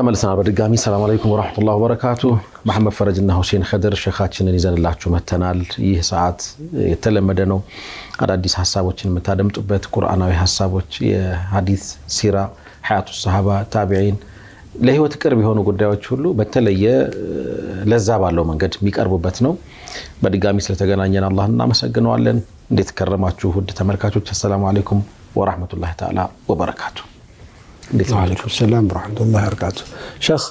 ተመልሰናል በድጋሚ ሰላም አለይኩም ወራህመቱላሂ ወበረካቱ መሐመድ ፈረጅና ሁሴን ኸድር ሸኻችንን ይዘንላችሁ መተናል ይህ ሰዓት የተለመደ ነው አዳዲስ ሐሳቦችን የምታደምጡበት ቁርአናዊ ሐሳቦች የሐዲስ ሲራ ሐያቱ ሰሃባ ታቢዒን ለህይወት ቅርብ የሆኑ ጉዳዮች ሁሉ በተለየ ለዛ ባለው መንገድ የሚቀርቡበት ነው በድጋሚ ስለተገናኘን አላህን እናመሰግናለን እንዴት ከረማችሁ ውድ ተመልካቾች ሰላም አለይኩም ወራህመቱላሂ ተዓላ ወበረካቱ وعليكم السلام ورحمة الله وبركاته شيخ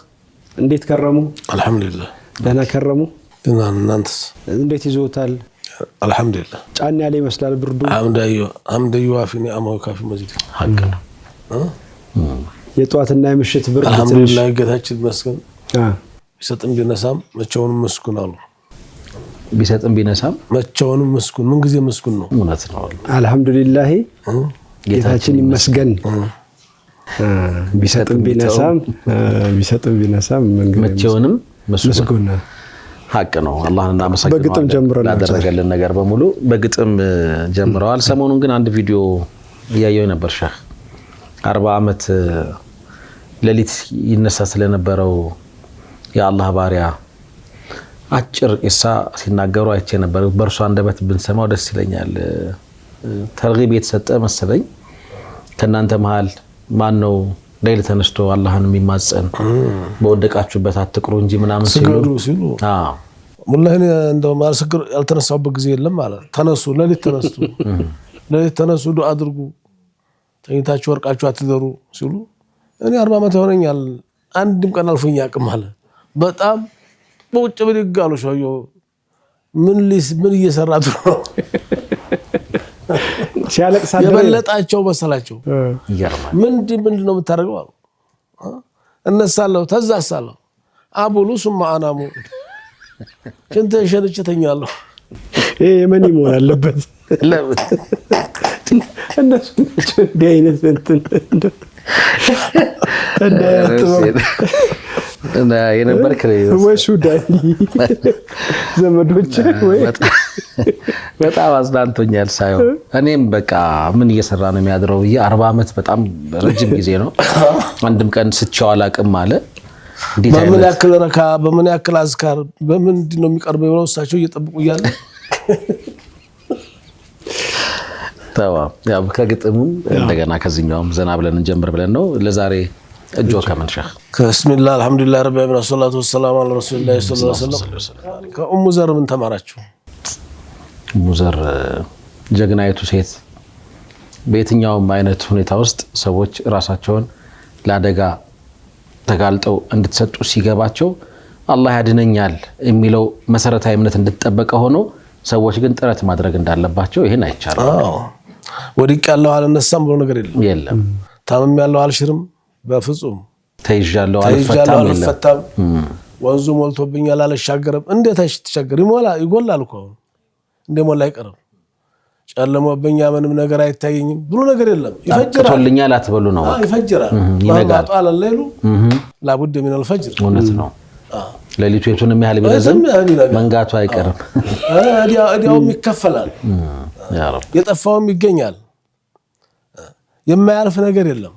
እንዴት ከረሙ አልহামዱሊላህ ደህና ከረሙ እናንተስ እንዴት ይዞታል አልহামዱሊላህ ጫን ያለ ይመስላል ብርዱ አምደዩ አፊኒ አማው ካፊ መዚድ ሐቅ ነው የጧትና የምሽት ብርድ አልহামዱሊላህ ጌታችን መስገን ቢሰጥም ቢነሳም መቻውንም መስኩን አሉ ቢሰጥም ቢነሳም መቻውንም መስኩን ምን ጊዜ መስኩን ነው እውነት ነው አልহামዱሊላህ ጌታችን ይመስገን ቢሰጥም ቢነሳም መቼውንም መስጉን ሐቅ ነው አላህን እናመሰግናለን ያደረገልን ነገር በሙሉ በግጥም ጀምረዋል ሰሞኑን ግን አንድ ቪዲዮ ያየው ነበር ሼህ 40 አመት ለሊት ይነሳ ስለነበረው የአላህ ባሪያ አጭር ኢሳ ሲናገሩ አይቼ ነበር በርሱ አንደበት ብንሰማው ደስ ይለኛል ተርጊብ የተሰጠ መሰለኝ ከናንተ መሃል ማን ነው ሌሊት ተነስቶ አላህን የሚማጸን በወደቃችሁበት አትቅሩ እንጂ ምናምን ሲሉ ሙላህ እንደው ማስገር ያልተነሳውበት ጊዜ የለም ማለት ተነሱ ሌሊት ተነሱ ዱአ አድርጉ ተኝታችሁ ወርቃችሁ አትደሩ ሲሉ እኔ 40 አመት ሆነኛል አንድም ቀን አልፎኝ ያቅም አለ በጣም በውጭ ብድጋሉ ሾዮ ምን እየሰራቱ ነው ሲያለቅስ የበለጣቸው መሰላቸው ይገርማል ምንድነው የምታደርገው አሉ እነሳለሁ ተዛሳለሁ አቡሉ ሱማ አናሙ እንትን ሸንጨተኛለሁ የመን ይሞር አለበት እነሱ ዲይነት እንትን እና የነበርክ ወይ ሱዳኒ ዘመዶች ወይ በጣም አዝናንቶኛል ሳይው እኔም በቃ ምን እየሰራ ነው የሚያድረው 40 አመት በጣም ረጅም ጊዜ ነው አንድም ቀን ስቻው አላቅም አለ በምን ያክል ረካ በምን ያክል አዝካር በምን ነው የሚቀርበው ወራሳቸው እየጠብቁ ይያለ ታዋ ያው ከግጥሙ እንደገና ከዚህኛውም ዘና ብለን እንጀምር ብለን ነው ለዛሬ እጆ ከመን ሼህ በስሚላህ አልহামዱሊላህ ረቢል ዓለሚን ወሰላቱ ወሰላሙ ዐላ ረሱሊላህ ሰለላሁ ዐለይሂ ወሰለም ከኡሙ ዘር ምን ተማራችሁ ኡሙ ዘር ጀግናይቱ ሴት በየትኛውም አይነት ሁኔታ ውስጥ ሰዎች ራሳቸውን ለአደጋ ተጋልጠው እንድትሰጡ ሲገባቸው አላህ ያድነኛል የሚለው መሰረታዊ እምነት እንድትጠበቀ ሆኖ ሰዎች ግን ጥረት ማድረግ እንዳለባቸው ይሄን አይቻልም ወዲቅ ያለው አልነሳም ብሎ ነገር የለም ታመም ያለው አልሽርም በፍጹም ተይጃለው አልፈታም ወንዙ ሞልቶብኛል አልሻገረም እንዴት አይሽትሻገር ይጎላል እኮ እንደሞላ አይቀርም ጨለሞብኛ ምንም ነገር አይታየኝም ብሎ ነገር የለም ይፈጅራልኛል አትበሉ ነው ይፈጅራል ይነጋል አለሌሉ ላቡድ من الفجر እውነት ነው ለሊቱ የቱንም ያህል ቢረዝም መንጋቱ አይቀርም አዲያውም ይከፈላል ያ ረብ የጠፋውም ይገኛል የማያልፍ ነገር የለም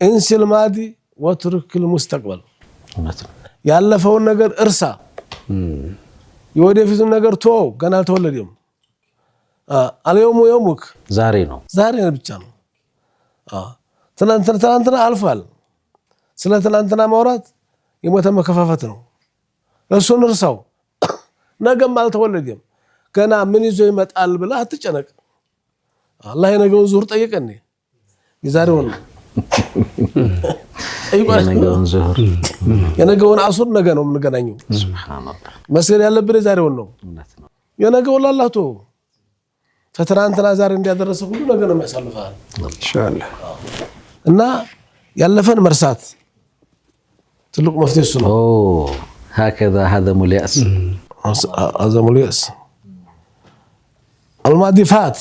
እንስል ማዲ ወትርክ المستقبل ያለፈውን ነገር እርሳ የወደፊቱን ነገር ተው ገና አልተወለደም አልየውሙ የውሙክ ዛሬ ነው ብቻ ነው ትናንትና አልፏል ስለ ትናንትና ማውራት የሞተ መከፋፈት ነው እሱን እርሳው ነገም አልተወለደም ገና ምን ይዞ ይመጣል ብላ አትጨነቅ አላህ የነገውን ዙር ጠይቀኝ የዛሬውን የነገውን አሱር ነገ ነው የምንገናኘው ሱብሃንአላህ መስገድ ያለብን የዛሬውን ነው የነገውን አላህ ተው ፈትራንትና ዛሬ እንዲያደረሰ ሁሉ ነገ ነው የሚያሳልፋል ኢንሻአላህ እና ያለፈን መርሳት ትልቁ መፍትሄ እሱ ነው هكذا هذا اليأس الماضي فات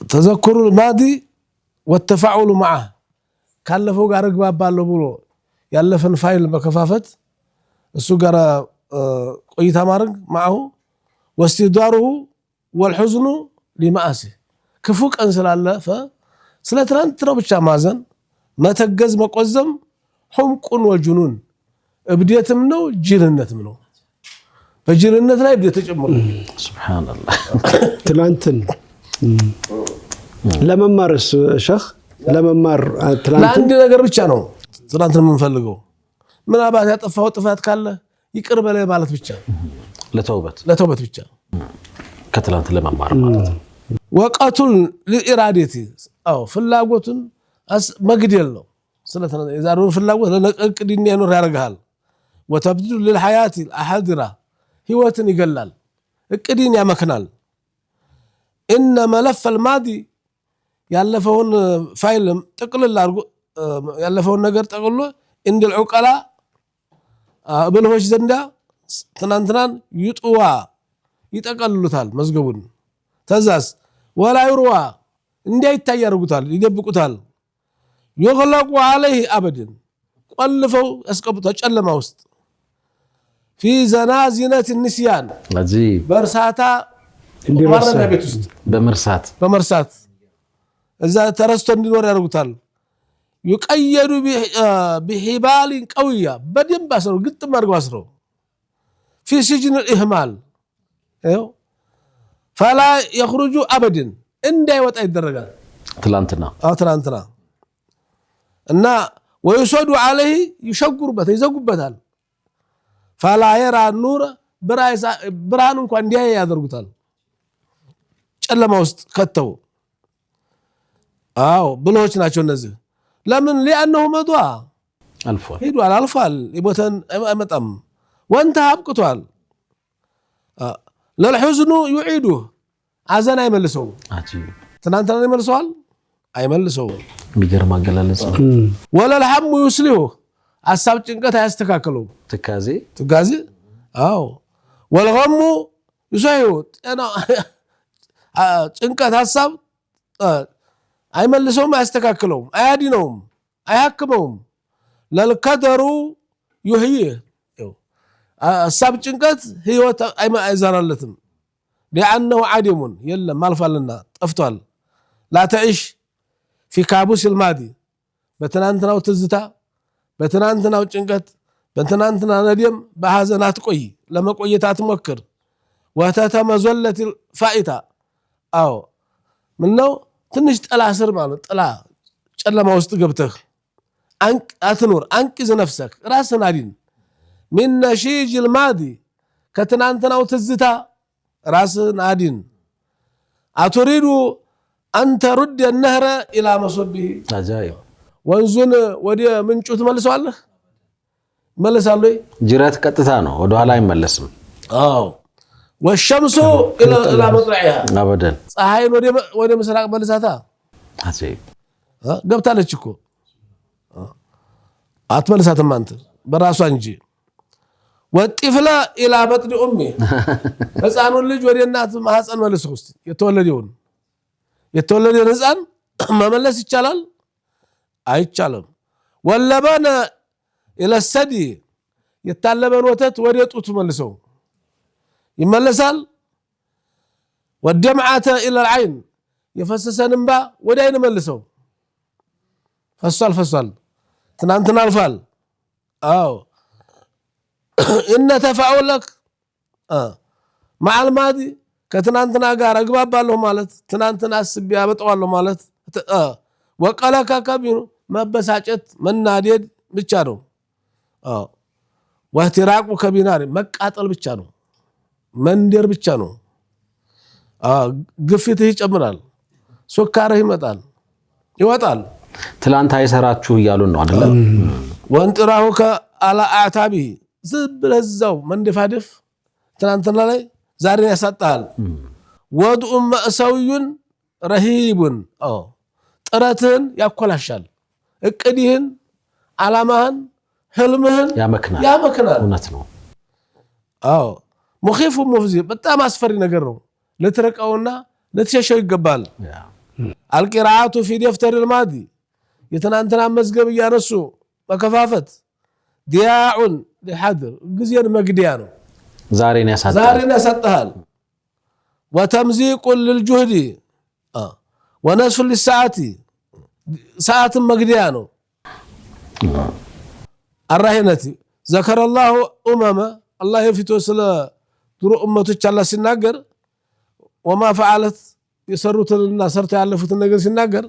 تذكر الماضي والتفاعل معه ካለፈው ጋር ግባባለው ብሎ ያለፈን ፋይል መከፋፈት እሱ ጋር ቆይታ ማድረግ معه واستداره والحزن لمآسي ክፉ ቀን ስላለፈ ስለ ትናንት ነው ብቻ ማዘን መተገዝ መቆዘም حمقን ወጅኑን እብደትም ነው ጅልነትም ነው በጅልነት ላይ እብደት ተጨምሮ ሱብሃንአላህ ትላንትን ለመማርስ ሸህ ለመማር ለአንድ ነገር ብቻ ነው ትላንትን የምንፈልገው ምን አባት ያጠፋው ጥፋት ካለ ይቅር በላይ ማለት ብቻ ለተውበት ብቻ ከትላንት ለመማር ማለት ወቀቱን ለኢራዲቲ አው ፍላጎቱን መግደል ነው ስለተነ የዛሬው ፍላጎት ለነቅድን ያኖር ያረጋል ወተብዱ ለልحياه الاحذره ህይወትን ይገላል እቅድን ያመክናል ان ملف الماضي ያለፈውን ፋይል ጥቅልል አርጎ ያለፈውን ነገር ጠቅልሎ እንደ العقلاء ብልሆች ዘንዳ ትናንትናን ይጥዋ ይጠቀልሉታል መዝገቡን ተዛስ ወላ ይሩዋ እንዳይታይ ያርጉታል ይደብቁታል يغلق عليه ابدا ቆልፈው ያስቀምጡታል ጨለማ ውስጥ في زنازنة النسيان عجيب برساتا እንዲረሳ ቤት ውስጥ በመርሳት እዛ ተረስቶ እንዲኖር ያርጉታል يقيد بحبال قويه بدم باسرو ግጥም አርገው አስረው في سجن الاهمال ايوه فلا يخرج ابدا እንዳይወጣ ይደረጋል ትላንትና እና ويسود عليه يشغرበት ይዘጉበታል فلا يرى النور ብርሃን እንኳን እንዲያይ ያደርጉታል ጨለማ ውስጥ ከተው አው ብሎች ናቸው እነዚህ ለምን لانه مضى አልፏል ይሞተን አይመጣም ወንተ አብቅቷል ለልحزن يعيده አዘን አይመልሰው ትናንትና ይመልሰዋል አይመልሰው ቢገርም አገላለጽ ወላ الهم يسليه ሐሳብ ጭንቀት ያስተካክለው ትካዜ አው والغم يسيوت انا ጭንቀት ሐሳብ አይመልሰውም ያስተካክለውም አያዲነውም አያክመውም ለልከደሩ يحيي ሐሳብ ጭንቀት ህይወት አይዛራለትም لانه عدم يلا ማልፋልና ጠፍቷል لا تعيش في كابوس الماضي በትናንትናው ትዝታ በትናንትናው ጭንቀት በትናንትና ነዲም በሐዘናት ቆይ ለመቆየት አትሞክር ወተተመዘለት فائته አው ምን ነው ትንሽ ጥላ ስር ማለት ጥላ ጨለማ ውስጥ ገብተህ አትኖር አንቂዝ ነፍስክ ራስን አዲን من نشيج الماضي ከትናንትናው ትዝታ ራስን አዲን አትሪዱ አንተ رد النهر الى مصبه አጃይብ ወንዙን ወደ ምንጩ ትመልሰዋለህ መልሳለሁ ጅራት ቀጥታ ነው ወደ ኋላ አይመለስም አው والشمس الى مطلعها ابدا ፀሐይን ወደ ምስራቅ መልሳታ አጃይብ ገብታለች እኮ አትመልሳትም አንተ በራሷ እንጂ ወጥፍላ الى بطن امي ህፃኑን ልጅ ወደ እናት ማህፀን መልሰው እስቲ የተወለደውን ህፃን መመለስ ይቻላል አይቻልም ወለበነ الى الثدي የታለበን ወተት ወደ ጡት መልሰው ይመለሳል والدمعه الى العين يفسسن እንባ ወደ አይን መልሰው ፈሷል ትናንትና አልፋል አው ان تفاعلك مع الماضي ከትናንትና ጋር አግባባለሁ ማለት ትናንትና አስቤ ያበጣዋለሁ ማለት ወቀለካ ከቢኑ መበሳጨት መናደድ ብቻ ነው አው ወህትራቁ ከቢናር መቃጠል ብቻ ነው መንደር ብቻ ነው ግፊትህ ይጨምራል ሱካርህ ይወጣል ትላንት አይሰራችሁ ይያሉን ነው አይደል ወንጥራሁ ከአላ አዕታቢ ዝብለዛው መንደፋደፍ ትናንትና ላይ ዛሬን ያሳጣል ወድኡ መእሰውዩን ረሂቡን ጥረትን ያኮላሻል እቅድህን አላማህን ህልምህን ያመክናል እውነት ነው አው مخيف ومفزع በጣም አስፈሪ ነገር ነው ለተረቀውና ለተሸሸው ይገባል القراءه في دفتر الماضي የተናንተና መዝገብ ያነሱ መከፋፈት ዲያዑ ለሐድር ግዚያን መግዲያ ነው ዛሬን ያሳጣል وتمزيق للجهد ونصف للساعه ሰዓት መግዲያ ነው الرهينة ذكر الله الله يفتو سلا درو أمتك الله سنناقر وما فعلت يسروا الناس صرت يعلفوا النجار سنناقر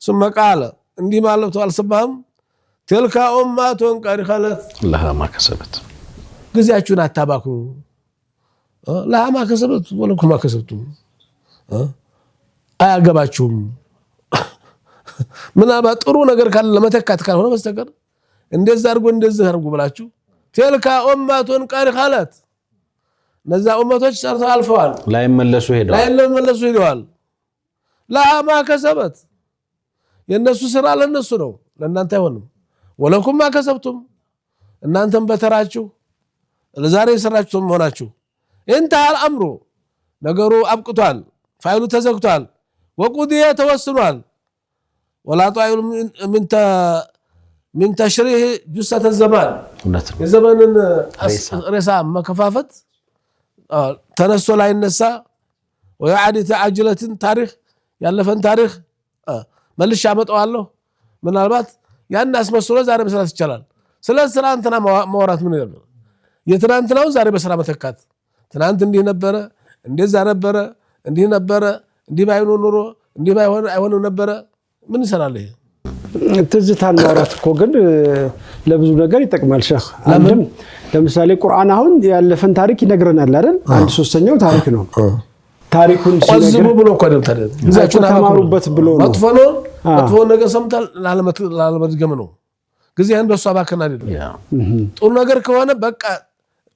ثم قال عندي ما علمت السبام تلك أمة قد خلت لها ما كسبت ጊዜያችሁን አታባክኑ لها ما كسبت ولكم ما كسبتم አያገባችሁም ምናልባት ጥሩ ነገር ካለ ለመተካት ካልሆነ በስተቀር እንደዛ አድርጎ ብላችሁ تلك أمة قد خلت ነዛ ኡመቶች ሰርተው አልፈዋል ላይመለሱ ሄደዋል لها ما كسبت የነሱ ስራ ለነሱ ነው ለእናንተ አይሆንም ولكم ما كسبتم እናንተም በተራችሁ ለዛሬ ስራችሁ ሆናችሁ انتهى الامر ነገሩ አብቅቷል ፋይሉ ተዘግቷል وقضيه توسنዋል ولا طائل من تشريح جثة الزمان የዘመንን ሬሳ መከፋፈት ተነስቶ ላይ ነሳ ويعاد عجلة ታሪክ ያለፈን ታሪክ መልሽ አመጣዋለሁ ምናልባት ያን አስመስሎ ዛሬ መስራት ይችላል ስለዚህ ትናንትና ማውራት ምን ነበር የትናንትናው ዛሬ በስራ መተካት ትናንት እንዲህ ነበረ እንደዛ ነበረ እንዲህ ባይሆን ኑሮ እንዲህ ባይሆን አይሆንም ነበረ ምን ይሰራል ይሄ ትዝታን ማውራት እኮ ግን ለብዙ ነገር ይጠቅማል ሼህ አንድም ለምሳሌ ቁርአን አሁን ያለፈን ታሪክ ይነግረናል አይደል አንድ ሶስተኛው ታሪክ ነው ታሪኩን ሲነግር ብሎ እኮ ነው ታዲያ ግዛቹን ተማሩበት ብሎ ነው መጥፎ ነገር ሰምታል ላለመድገም ነው ጊዜህን በሷ ባከና አይደለም ጥሩ ነገር ከሆነ በቃ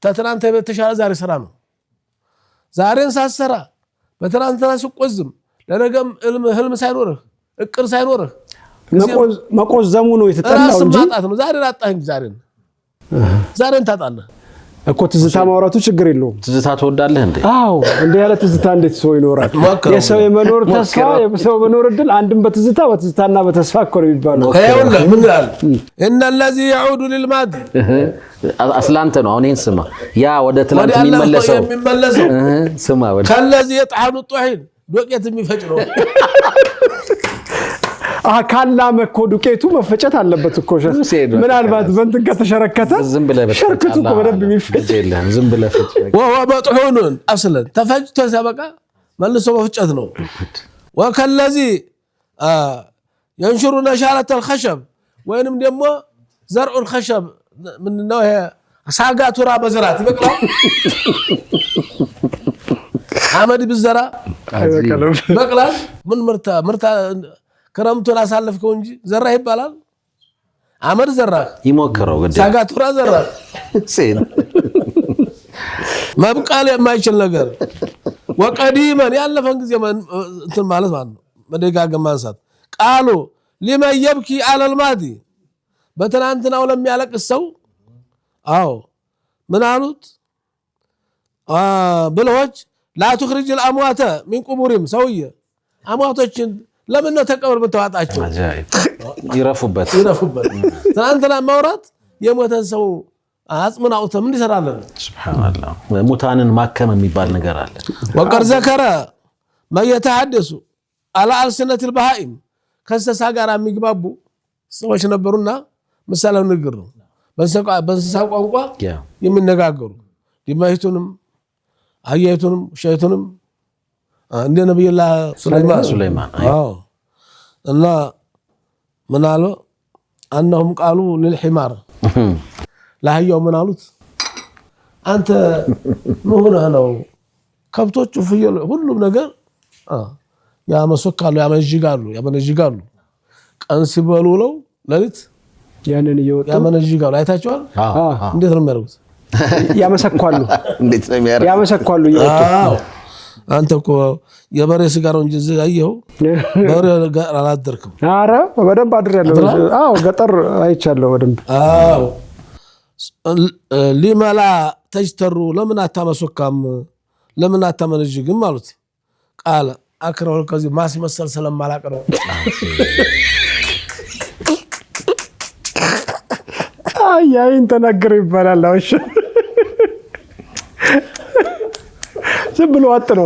ተትናንተ በተሻለ ዛሬ ስራ ነው ዛሬን ሳሰራ በትናንትና ሲቆዝም ለነገም ህልም ሳይኖርህ እቅር ሳይኖርህ መቆዘሙ ነው የተጠላው እንጂ ማጣት ነው ዛሬን አጣህ ዛሬን ታጣለህ እኮ ትዝታ ማውራቱ ችግር የለውም ትዝታ ተወዳለህ እንዴ አዎ እንዴ ያለ ትዝታ እንዴት ሰው ይኖራል የሰው የመኖር ተስፋ የሰው መኖር እድል አንድም በትዝታና በተስፋ እኮ ነው የሚባለው አይወላ ምን ይላል ان الذي يعود للماضي አስላንተ ነው አሁን ይሄን ስማ ያ ወደ ትላንት የሚመለሰው ስማ ወደ ከለዚህ يطحن الطحين ዱቄት የሚፈጭ ነው ካላመኮ ዱቄቱ መፈጨት አለበት እኮ ምናልባት በእንትን ከተሸረከተ ሸርክቱ እኮ በደንብ የሚፈጭ የለም ዝም ብለህ ፈጭ ወሆ መጥሁን አስለን ተፈጭቶ ሲያበቃ መልሶ መፍጨት ነው ወከለዚህ ينشر نشارة الخشب ወይንም ደግሞ زرع الخشب ምንድነው ይሄ ሳጋቱራ በዘራት ይበቅላል አመድ ብዘራ በቅላል ምን ምርታ ክረምቱን አሳልፈው እንጂ ዘራ ይባላል አመድ ዘራ ይሞክረው ግዴ ሳጋቱራ ዘራ ሲን መብቃል የማይችል ነገር ወቀዲማን ያለፈን ጊዜ እንትን ማለት ነው መደጋገም ማንሳት ቃሉ لمن يبكي على الماضي በትናንትናው ለሚያለቅስ ሰው አዎ ምን አሉት ብለዎች لا تخرج الاموات من قبورهم ሰውዬ አሟቶችን ለምን ነው ተቀብር በተዋጣቸው ይረፉበት ትናንትና ማውራት የሞተን ሰው አጽምን አውጥተው ምን ይሰራለን ሱብሃንአላህ ሙታንን ማከም የሚባል ነገር አለ ወቀር ዘከረ ما يتحدث على ألسنة البهائم ከእንስሳ ጋር የሚግባቡ ሰዎች ነበሩና ምሳሌው ንግር ነው በእንስሳ ቋንቋ የሚነጋገሩ ዲማይቱንም አያይቱንም ሸይቱንም እንደ ነብዩላህ ሱለይማን አዎ እና ምናሉ انهم قالوا للحمار ለአህያው ምናሉት አንተ ምን ነው ከብቶቹ ፍየል ሁሉም ነገር ያመሰካሉ ያመነጅጋሉ ቀን ሲበሉለው ለሊት ያንን ይወጣ ያመነጅጋሉ አይታችኋል እንዴት ነው የሚያደርጉት ያመሰካሉ እንዴት ነው የሚያደርጉት ያመሰካሉ አዎ አንተ እኮ የበሬ ስጋ ነው እንጂ አየው በሬ ጋር አላደርክም አረ በደንብ አድርያለሁ አዎ ገጠር አይቻለሁ በደንብ አዎ ሊማላ ተጅተሩ ለምን አታመሰካም ለምን አታመነጅግም ማለት ቃል አክረው ከዚህ ማስመሰል ስለማላቀ ነው አያይን ተናገረ ይባላል አውሽ ዝም ብሎ አጥሮ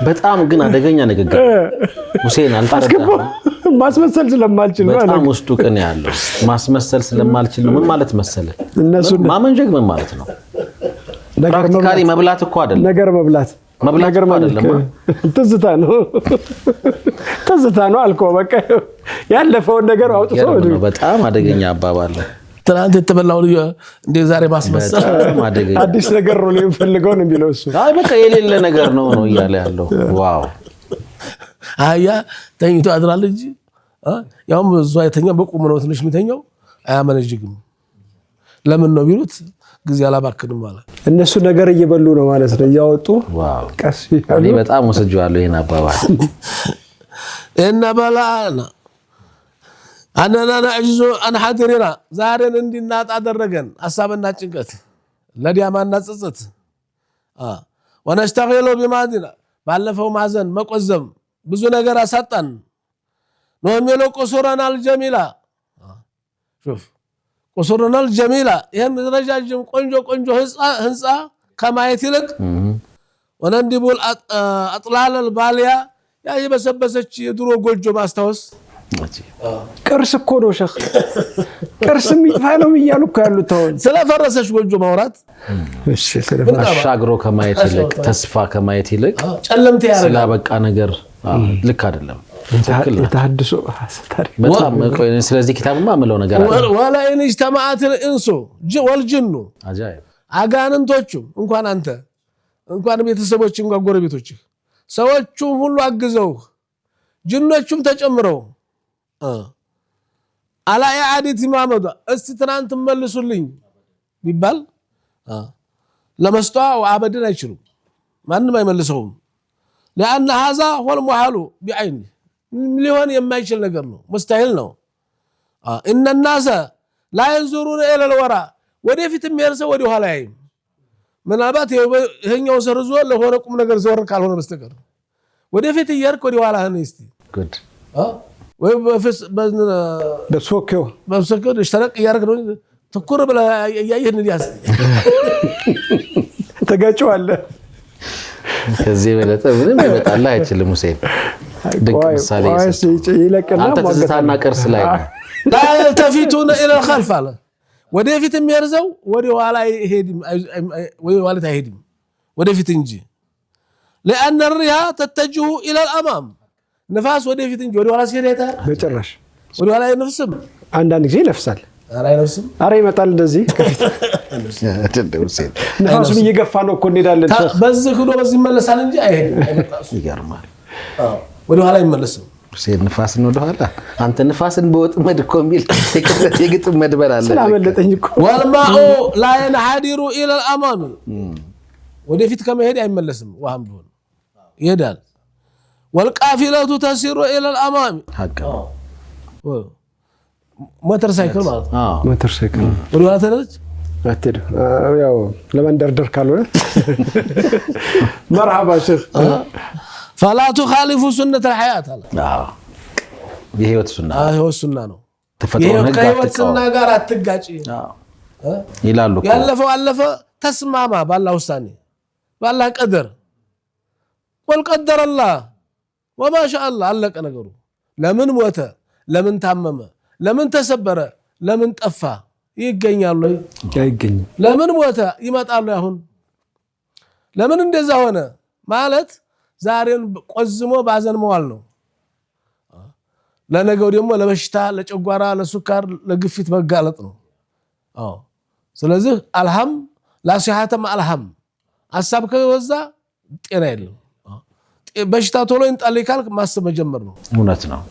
በጣም ግን አደገኛ ንግግር ሁሴን አልተረዳም ማስመሰል ስለማልችል ነው። በጣም ውስጡ ቅን ያለው ማስመሰል ስለማልችል ነው። ምን ማለት መሰለ እነሱ ማመንጀግ ምን ማለት ነው? ፕራክቲካሊ መብላት እኮ አይደለም ነገር መብላት አይደለም። ትዝታ ነው አልከው። በቃ ያለፈውን ነገር አውጥቶ በጣም አደገኛ አባባል ነው። ትናንት የተበላው እንደ ዛሬ ማስመሰል አዲስ ነገር ነው የሚፈልገው ነው የሚለው እሱ። አይ በቃ የሌለ ነገር ነው እያለ ያለው። ዋው አያ ተኝቶ አድራል እንጂ ያውም እሱ አይተኛ በቁም ነው ትንሽ የሚተኛው አያመነጅግም። ለምን ነው ቢሉት ጊዜ አላባክንም ማለት እነሱ ነገር እየበሉ ነው ማለት ነው እያወጡ። ዋው ቀስ እኔ በጣም ወስጄዋለሁ ይሄን አባባል። እና በላና አነና ነዕጁ አን ሐድሪና ዛሬን እንድናጣ አደረገን ሐሳብና ጭንቀት ለዲያማና ጸጸት ወነስተግሉ ቢማዲና ባለፈው ማዘን መቆዘም ብዙ ነገር አሳጣን ነው የሚለው ቁሱረናል ጀሚላ ሹፍ ቁሱረናል ጀሚላ ይሄን ረጃጅም ቆንጆ ህንጻ ከማየት ይልቅ ወነንዲቡል አጥላል ባሊያ ያ የበሰበሰች የድሮ ጎጆ ማስታወስ ቅርስ እኮ ነው ሸኽ ቅርስ የሚጥፋ ነው እያሉ እኮ ያሉት አሁን ስለፈረሰች ጎጆ ማውራት እሺ ስለፈረሰ አሻግሮ ከማየት ይልቅ ተስፋ ከማየት ይልቅ ጨለምት ያረጋ ስለበቃ ነገር ልክ አይደለም። የተሐድሶ ታሪክ በጣም ቆይ ስለዚህ ኪታብማ አመለው ነገር አለ። ወላ ኢንጅተማዓት الانس والجن አጃይብ አጋንንቶቹ እንኳን አንተ እንኳን ቤተሰቦች እንኳን ጎረቤቶች ሰዎቹም ሁሉ አግዘው ጅኖቹም ተጨምረው አላ ያዓዲት ማመዳ እስቲ ትናንት መልሱልኝ ቢባል ለመስጧ ወአበድን አይችሉም ማንንም አይመልሰውም። لأن هذا هو المحال بعين ሊሆን የማይችል ነገር ነው ሙስታሂል ነው። ان الناس لا ينظرون الى الورى ወደፊት የሚያርሰው ወደ ኋላ ያይም ምናልባት ይሄኛው ሰርዞ ለሆነ ቁም ነገር ዘወር ካልሆነ በስተቀር ወደፊት ይያርክ ወደ ኋላ ነው እስቲ ጉድ ወይ በፍስ በሶከው اشترك ይያርክ ነው ተኩር ብለ ያየን ዲያስ ተጋጨዋለ ከዚህ በለጠ ምንም ይመጣላ አይችልም። ሁሴን ድንቅ ምሳሌ ይለቀና አንተ ትዝታና ቅርስ ላይ ነው። لا يلتفتون الى الخلف አለ ወደፊት የሚያርዘው ወደ ኋላ አይሄድም ወይ ኋላ አይሄድም ወደፊት እንጂ لأن الرياح تتجه الى الامام ነፋስ ወደፊት እንጂ ወደ ኋላ ሲሄድ አይታ በጭራሽ ወደ ኋላ አይነፍስም። አንዳንድ ጊዜ ይነፍሳል ኧረ አይነፍስም ኧረ ይመጣል እንደዚህ አይደለም ሁሴን ነፋሱን እየገፋ ነው እኮ እንሄዳለን በዚህ ሆኖ በዚህ ይመለሳል እንጂ አይሄድም። ይገርማል። ወደ ኋላ አይመለስም ሁሴን ንፋስን ወደ ኋላ አንተ ንፋስን በወጥመድ እኮ የሚል የግጥም መድበር አለ ስላመለጠኝ እኮ والماء لا ينحدر الى الامام ወደፊት ከመሄድ አይመለስም ውሃም ቢሆን ይሄዳል። والقافله تسير الى الامام ሐቅ ሞተር ሳይክል ማለት ሞተር ሳይክል ወደ ኋላ ተደረች አትሄድ ያው ለመንደርደር ካልሆነ مرحبا شيخ فلا تخالف سنه الحياه የህይወት ሱና ህይወት ሱና ነው። ተፈጥሮ ነገር ከህይወት ሱና ጋር አትጋጭ ይላሉ። ያለፈው አለፈ ተስማማ ባላህ ውሳኔ ባላህ ቀደር ወልቀደር الله وما شاء الله አለቀ ነገሩ። ለምን ሞተ ለምን ታመመ ለምን ተሰበረ ለምን ጠፋ ይገኛሉ አይገኝም። ለምን ሞተ ይመጣሉ አሁን ለምን እንደዛ ሆነ ማለት ዛሬን ቆዝሞ ባዘን መዋል ነው። ለነገው ደግሞ ለበሽታ ለጨጓራ ለሱካር ለግፊት መጋለጥ ነው። ስለዚህ አልሃም ላሲሃተም አልሃም ሐሳብ ከበዛ ጤና የለም። በሽታ ቶሎ እንጣልካል ማሰብ መጀመር ነው። እውነት ነው።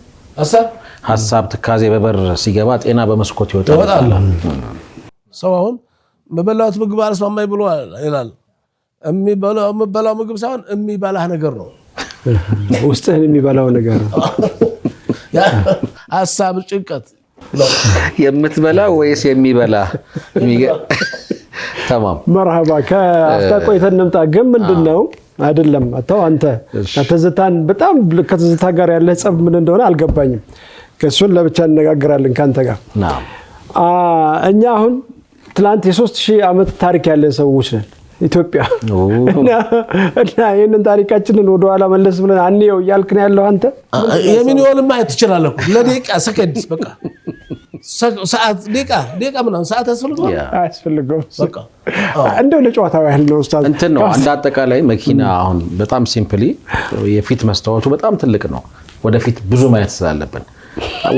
ሐሳብ ትካዜ በበር ሲገባ ጤና በመስኮት ይወጣል። ሰው አሁን በበላው ምግብ አልስማማኝ ብሎ ይላል። የሚበላው ምግብ ሳይሆን የሚበላህ ነገር ነው። ውስጥህን የሚበላው ነገር ነው። ሐሳብ ጭንቀት የምትበላ ወይስ የሚበላ ተማም مرحبا ከአፍታ ቆይተን እንምጣ። ግን ምንድነው አይደለም አታው አንተ ከተዝታን በጣም ከተዝታ ጋር ያለ ጸብ ምን እንደሆነ አልገባኝም። ከሱን ለብቻ እንነጋገራለን ካንተ ጋር። ናም እኛ አሁን ትላንት የ3000 ዓመት ታሪክ ያለ ሰዎች ነን። ኢትዮጵያ እና ይሄንን ታሪካችንን ወደ ኋላ መለስ ብለን አንየው እያልክ ነው ያለው አንተ የምን ይሆንም ማየት ትችላለህ ለደቂቃ ሰከንድ በቃ ሰዓት ደቂቃ ምናምን ሰዓት ያስፈልገው በቃ እንደው ለጨዋታው ያህል ነው ኡስታዝ እንትን ነው አንድ አጠቃላይ መኪና አሁን በጣም ሲምፕሊ የፊት መስታወቱ በጣም ትልቅ ነው ወደፊት ብዙ ማየት ስላለብን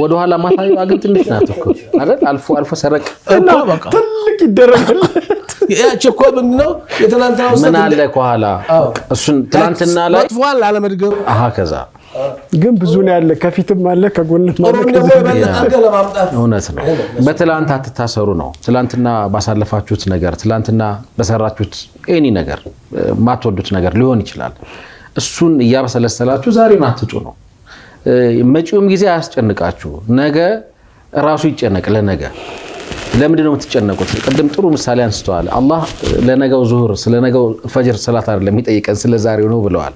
ወደ ኋላ ማታዩ አግን ትንሽ ናት እኮ አይደል አልፎ ሰረቅ እና በቃ ትልቅ ይደረጋል ያቸኮብ ነው የትናንትናው ምን አለ ከኋላ እሱን ትናንትና ላይ ወጥቷል አለመድገም ከዛ ግን ብዙ ነው ያለ ከፊትም አለ ከጎንም አለ እውነት ነው በትላንት አትታሰሩ ነው ትላንትና ባሳለፋችሁት ነገር ትላንትና በሰራችሁት ኤኒ ነገር ማትወዱት ነገር ሊሆን ይችላል እሱን ያበሰለሰላችሁ ዛሬን አትጩ ነው መጪውም ጊዜ አያስጨንቃችሁ ነገ ራሱ ይጨነቅ ለነገ ለምንድነው የምትጨነቁት ቅድም ጥሩ ምሳሌ አንስተዋል አላህ ለነገው ዙሁር ስለነገው ፈጅር ሰላት አይደለም የሚጠይቀን ስለ ዛሬው ነው ብለዋል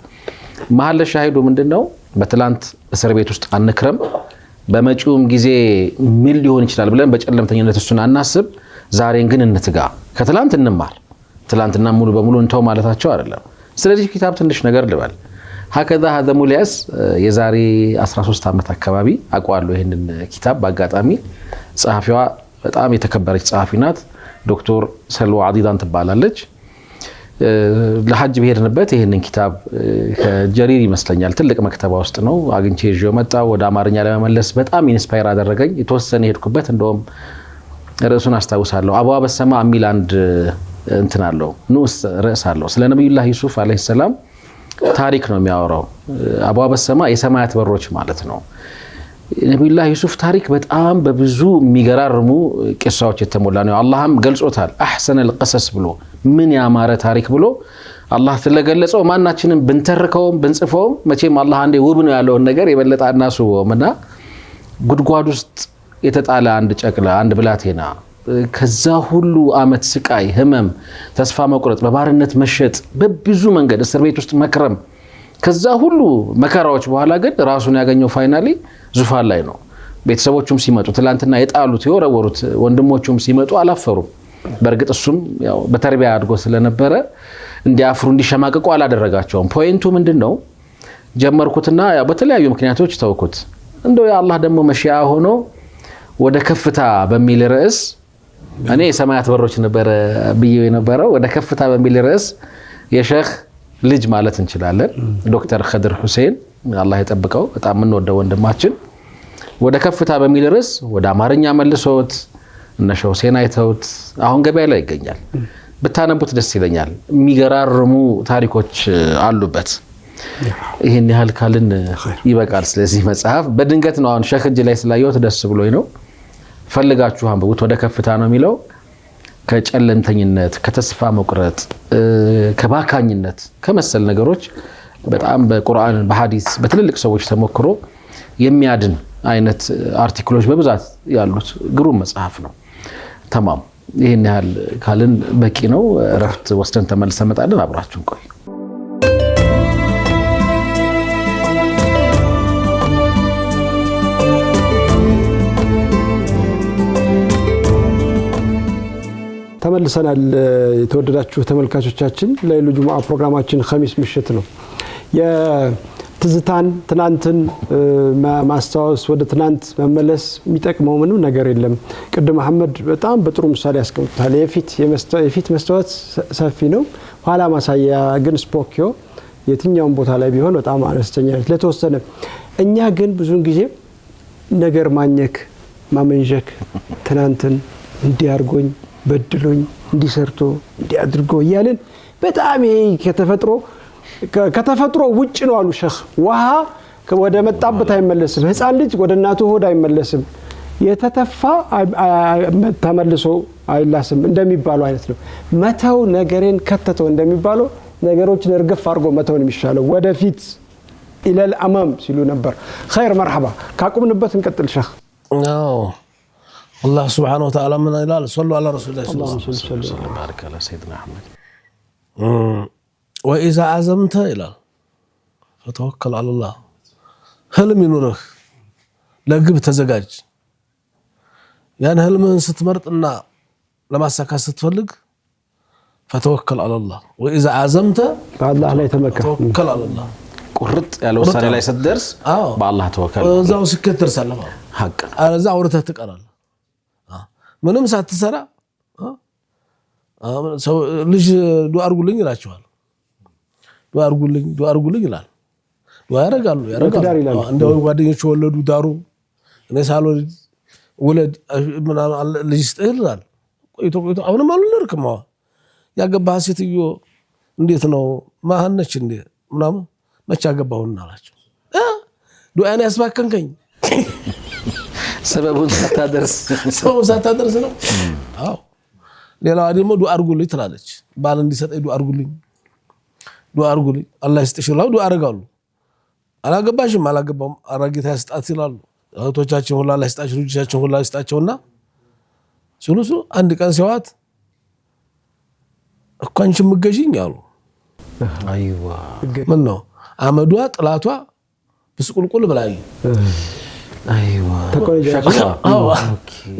መሐለ ሻሂዱ ምንድነው በትላንት እስር ቤት ውስጥ አንክረም በመጪውም ጊዜ ምን ሊሆን ይችላል ብለን በጨለምተኝነት እሱን አናስብ ዛሬን ግን እንትጋ ከትላንት እንማር ትላንትና ሙሉ በሙሉ እንተው ማለታቸው አይደለም ስለዚህ ኪታብ ትንሽ ነገር ልበል هكذا هذا ሙሊያስ የዛሬ 13 ዓመት አካባቢ አቋለው ይሄንን ኪታብ ባጋጣሚ ጸሐፊዋ በጣም የተከበረች ጸሐፊ ናት ዶክተር ሰልዋ አዲዳን ትባላለች ለሐጅ በሄድንበት ይሄንን ኪታብ ከጀሪር ይመስለኛል ትልቅ መክተባ ውስጥ ነው አግኝቼ ይዤው መጣሁ ወደ አማርኛ ለመመለስ በጣም ኢንስፓየር አደረገኝ የተወሰነ ሄድኩበት እንደውም ርዕሱን አስታውሳለሁ አብዋበ ሰማ የሚል አንድ እንትን አለው ንዑስ ርዕስ አለው ስለ ነብዩላህ ዩሱፍ አለይሂ ሰላም ታሪክ ነው የሚያወራው አብዋበ ሰማ የሰማያት በሮች ማለት ነው ነብዩላህ ዩሱፍ ታሪክ በጣም በብዙ የሚገራርሙ ቂሳዎች የተሞላ ነው አላህም ገልጾታል احسن القصص ብሎ ምን ያማረ ታሪክ ብሎ አላህ ስለገለጸው ማናችንም ብንተርከውም ብንጽፈውም መቼም አላህ አንዴ ውብ ነው ያለውን ነገር የበለጠ አናስበውምና ጉድጓድ ውስጥ የተጣለ አንድ ጨቅላ አንድ ብላቴና ከዛ ሁሉ አመት ስቃይ ህመም ተስፋ መቁረጥ በባርነት መሸጥ በብዙ መንገድ እስር ቤት ውስጥ መክረም ከዛ ሁሉ መከራዎች በኋላ ግን ራሱን ያገኘው ፋይናሊ ዙፋን ላይ ነው ቤተሰቦቹም ሲመጡ ትላንትና የጣሉት የወረወሩት ወንድሞቹም ሲመጡ አላፈሩም በርግጥ እሱም ያው በተርቢያ አድጎ ስለነበረ እንዲያፍሩ እንዲሸማቀቁ አላደረጋቸውም ፖይንቱ ምንድነው ጀመርኩትና ያው በተለያዩ ምክንያቶች ተውኩት እንደው ያላህ ደግሞ መሽያ ሆኖ ወደ ከፍታ በሚል ርዕስ እኔ የሰማያት በሮች ነበር ብዬው የነበረው ወደ ከፍታ በሚል ርዕስ የሼክ ልጅ ማለት እንችላለን ዶክተር ኸድር ሁሴን አላህ ይጠብቀው በጣም ምን ወደ ወንድማችን ወደ ከፍታ በሚል ርዕስ ወደ አማርኛ መልሶት እነ ሼክ ሁሴን አይተውት አሁን ገበያ ላይ ይገኛል ብታነቡት ደስ ይለኛል የሚገራርሙ ታሪኮች አሉበት ይሄን ያህል ካልን ይበቃል ስለዚህ መጽሐፍ በድንገት ነው አሁን ሼክ እጅ ላይ ስላየሁት ደስ ብሎኝ ነው ፈልጋችሁ አንብቡት ወደ ከፍታ ነው የሚለው ከጨለንተኝነት ከተስፋ መቁረጥ ከባካኝነት ከመሰል ነገሮች በጣም በቁርአን በሐዲስ በትልልቅ ሰዎች ተሞክሮ የሚያድን አይነት አርቲክሎች በብዛት ያሉት ግሩም መጽሐፍ ነው ተማም ይሄን ያህል ካልን በቂ ነው ረፍት ወስተን ተመልሰን መጣለን አብራችሁን ቆዩ ተመልሰናል የተወደዳችሁ ተመልካቾቻችን ለይሉ ጁሙአ ፕሮግራማችን ኸሚስ ምሽት ነው የትዝታን ትናንትን ማስታወስ ወደ ትናንት መመለስ የሚጠቅመው ምንም ነገር የለም ቅድም መሐመድ በጣም በጥሩ ምሳሌ ያስቀምጣል የፊት መስታወት ሰፊ ነው ኋላ ማሳያ ግን ስፖኪዮ የትኛውም ቦታ ላይ ቢሆን በጣም አነስተኛ ነው ለተወሰነ እኛ ግን ብዙን ጊዜ ነገር ማኘክ ማመንጀክ ትናንትን እንዲያርጎኝ በድሎኝ እንዲሰርቶ እንዲያድርጎ ይያልን በጣም ከተፈጥሮ ውጭ ነው አሉ ሼክ ውሃ ወደ መጣበት አይመለስም ህፃን ልጅ ወደ እናቱ ሆድ አይመለስም የተተፋ ተመልሶ አይላስም እንደሚባለው አይነት ነው መተው ነገርን ከተተው እንደሚባለው ነገሮችን እርግፍ አድርጎ መተውን የሚሻለው ወደፊት الى الامام ሲሉ ነበር خير مرحبا ካቁምንበት እንቀጥል ሼክ الله سبحانه وتعالى من قال صلوا على رسول الله صلى الله عليه وسلم بارك على سيدنا احمد واذا عزمت الى فتوكل على الله ህልም ይኑርህ ለግብ ተዘጋጅ ያን ህልምህን ስትመርጥና ለማሳካት ስትፈልግ فتوكل على الله واذا عزمت الله لا يتمكن توكل على الله ቁርጥ ያለ ውሳኔ ላይ ስትደርስ በአላህ ተወከል እዛው ስከት ተርሳለህ ሐቅ አለዛ አውርተህ ትቀራለህ ምንም ሳትሰራ ሰው ልጅ ዱዓ አድርጉልኝ ይላቸዋል ዱዓ አድርጉልኝ ይላል ዱዓ ያረጋሉ እንደው ጓደኞች ወለዱ ዳሩ እኔ ሳልወልድ ወለድ ልጅ ይስጥልሃል ቆይቶ አሁንም አልወለድክም ያገባህ ሴትዮ እንዴት ነው ማህነች እንዴ ምናምን መቻ ገባውና አላቸው ዱዓን ያስባከንከኝ ሰበቡን ሳታደርስ ነው አዎ ሌላው ደግሞ ዱዓ አድርጉልኝ ትላለች ባል እንዲሰጠኝ ዱዓ አድርጉልኝ አላህ ይስጥሽላው ዱዓ አረጋሉ አላገባሽም አላገባም አራጌታ ያስጣት ይላሉ እህቶቻችን ሁላ አላህ ይስጣቸው ልጆቻችን ሁላ ይስጣቸውና ሱሉሱ አንድ ቀን ሲዋት እኮ አንቺ ምገጂኝ አሉ አይዋ ምን ነው አመዷ ጥላቷ ብስቁልቁል ብላይ አይዋ አዎ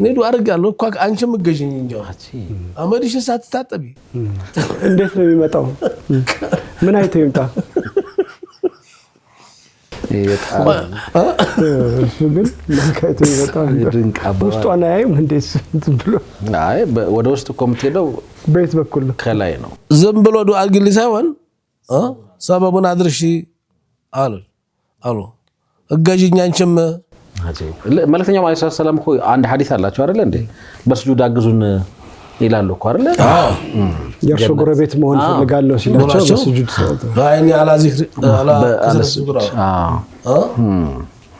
ነዱ አርጋለሁ እኮ አንቺ ምገጂኝ እንጃው አመድሽ ሳትታጠቢ እንዴት ነው የሚመጣው ምን አይቶ ይምጣ እሱ ግን ለካይቶ ይመጣው ድንቅ አባባ ውስጧን አያይም እንዴስ ብሎ አይ ወደ ውስጥ እኮ የምትሄደው በየት በኩል ከላይ ነው ዝም ብሎ ዱዓ አድርግልኝ ሳይሆን ሰበቡን አድርሺ አሉ እገጂኝ አንቺም መልእክተኛው አለይሂ ሰላም እኮ አንድ ሐዲስ አላቸው አይደል እንዴ በስጁድ አግዙን ይላሉ እኮ አይደል የእርሱ ጎረቤት መሆን ፈልጋለሁ ሲላቸው በስጁድ ባይኒ አላ ዚክር አላ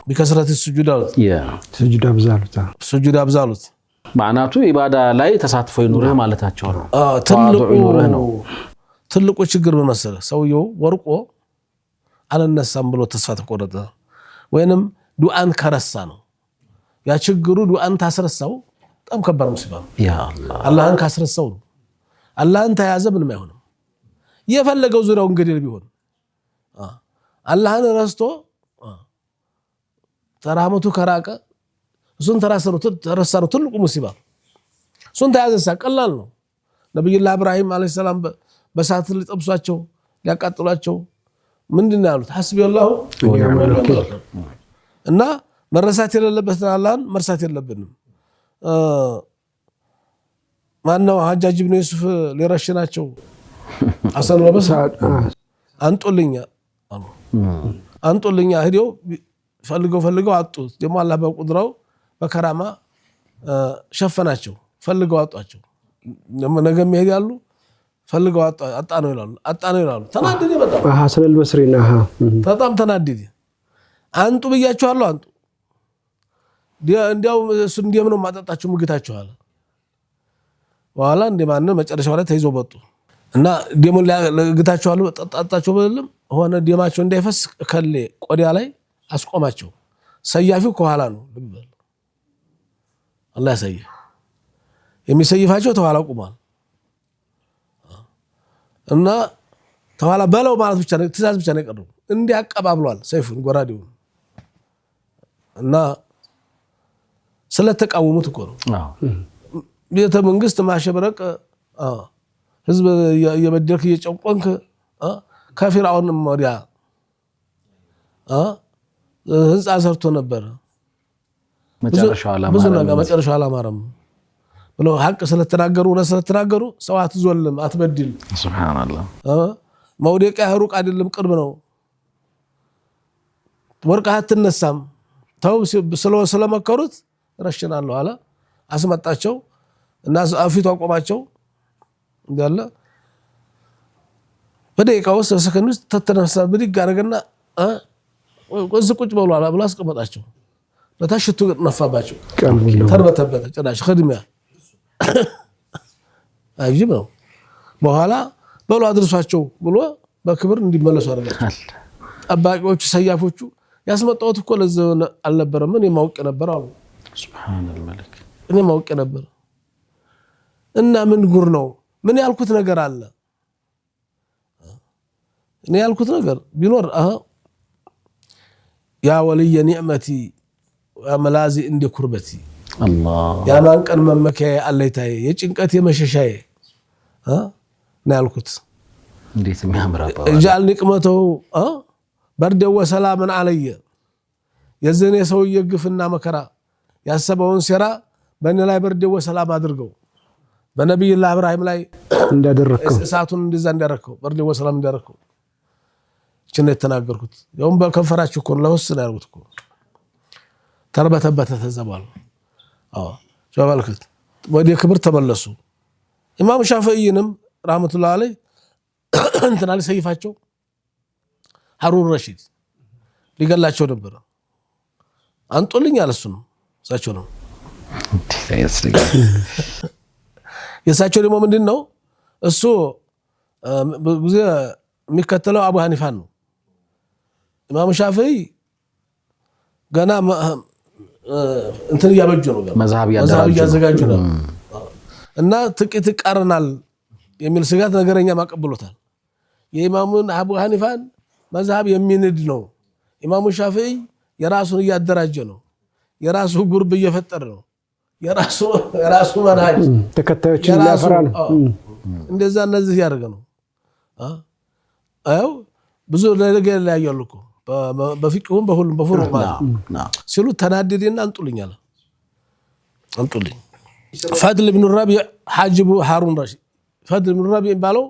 بكثرة السجود سجود አብዛሉት ማናቱ ኢባዳ ላይ ተሳትፎ ይኑርህ ማለታቸው ነው ትልቁ ችግር በመሰለ ሰውየው ወርቆ አልነሳም ብሎ ተስፋ ተቆረጠ ወይንም ዱዓን ከረሳ ነው ያ ችግሩ ዱዓን ታስረሳው በጣም ከባድ ሙሲባ ያ አላህ አላህን ካስረሳው አላህን ተያዘ ምንም አይሆንም የፈለገው ዙሪያው እንግዲህ ቢሆን አላህን ረስቶ ተራመቱ ከራቀ እሱን ተረሳሩ ትልቁ ሙሲባ እሱን ተያዘሳ ቀላል ነው ነብዩላህ ኢብራሂም አለይሂ ሰላም በሳት ሊጠብሷቸው ሊያቃጥሏቸው ምንድነው ያሉት ሐስቢየላሁ ወኒዕመል ወኪል እና መረሳት የሌለበት አላህን መርሳት የለብንም ማነው ሐጃጅ ኢብኑ ዩሱፍ ሊረሽናቸው አሰን ለበስ አንጦልኛ ሄደው ፈልገው አጡት ደግሞ አላህ በቁድራው በከራማ ሸፈናቸው ፈልገው አጧቸው ነገም ይሄዳሉ ፈልገው አጣ ነው ይላሉ ተናደደ በጣም ሐሰን አልበስሪና በጣም ተናደደ አንጡ ብያቸዋለሁ አንጡ እንዲያው እሱ እንዲያም ነው ማጣጣቸው ምግታቸው አለ በኋላ እንደማን መጨረሻው ላይ ተይዞ በጡ እና ደሞ ለግታቸው አሉ ተጣጣቸው በለም ሆነ ደማቸው እንዳይፈስ ከለ ቆዲያ ላይ አስቆማቸው ሰያፊው ከኋላ ነው ልበል አላህ ሰይ የሚሰይፋቸው ተኋላ ቆሟል እና ተኋላ በለው ማለት ብቻ ነው ትእዛዝ ብቻ ነው የቀረው እንዲያቀባብሏል ሰይፉን ጎራዴውን እና ስለተቃወሙት እኮ ነው ቤተ መንግስት ማሸበረቅ ህዝብ የበደልክ የጨቆንክ ከፊራውን ወዲያ ህንጻ ሰርቶ ነበር መጨረሻው አላማረም ብለው ሐቅ ስለተናገሩ ስለተናገሩ ሰው አትዞልም አትበድል ሱብሃንአላህ መውደቂያ ሩቅ አይደለም ቅርብ ነው ወርቃህ አትነሳም ተው ስለመከሩት ረሽናለሁ አለ አስመጣቸው እና አፊቱ አቆማቸው እንዳለ በደቂቃው ሰከንድ ውስጥ ተተነሳ ብድግ አረጋና ቆዝ ቁጭ ብሎ አላ ብሎ አስቀመጣቸው ለታሽቱ ነፋባቸው ተርበተበተ ጭራሽ ኸድሚያ አጅብ ነው በኋላ በሉ አድርሷቸው ብሎ በክብር እንዲመለሱ አረጋቸው ጠባቂዎቹ ሰያፎቹ ያስመጣውት እኮ ለዚህ አልነበረም ምን የማውቅ ነበር አሉ ሱብሃንአል መለክ እኔ ማውቅ ነበር እና ምን ጉር ነው ምን ያልኩት ነገር አለ እኔ ያልኩት ነገር ቢኖር ያ ወልየ ኒዕመቲ ወመላዚ እንደ ኩርበቲ አላህ ያ ማንቀን መመከያ አለይታዬ የጭንቀት የመሸሻዬ نالكوت እንዴት የሚያምራ جعل نقمته برد وسلام علي يزني سو يغفنا مكرا ያሰበውን ሲራ በእኔ ላይ برد وسلام አድርገው በነብዩ ኢብራሂም ላይ እንዳደረከው እሳቱን እንደዛ እንዳደረከው برد وسلام እንዳደረከው እቺን የተናገርኩት ያውም በከንፈራችሁ እኮ ለወስና ያልኩት እኮ ተርበተበተ ተዘባሉ ጀባልከት ወዲ ክብር ተመለሱ ኢማም ሻፊዒንም ረህመቱላህ ዐለይሂ እንትና ለሰይፋቸው ሀሩን ረሺድ ሊገላቸው ነበር አንጦልኝ አለሱም እሳቸው ነው የሳቸው ደግሞ ምንድነው እሱ ብዙ የሚከተለው አቡ ሐኒፋን ነው ኢማም ሻፊዒ ገና እንትን ያበጁ ነው መዝሐብ ያዘጋጁ ነው እና ጥቂት ቀርናል የሚል ስጋት ነገረኛ ማቀበሎታል የኢማሙን አቡ ሐኒፋን መዝሐብ የሚንድ ነው ኢማሙ ሻፊዒ የራሱን ያደራጀ ነው የራሱ ጉርብ እየፈጠረ ነው የራሱ መንሃጅ ተከታዮችን ያፈራ ነው እንደዛ እነዚህ ያደርገ ነው አው ብዙ ነገር ላይ ያያሉኮ በፊቅሁም በሁሉም በፍሩቅ ማለት ሲሉ ተናደደና አንጡልኝ ፈድል ኢብኑ ረቢዕ ሐጅቡ ሀሩን ረሺድ ፈድል ኢብኑ ረቢዕ ባለው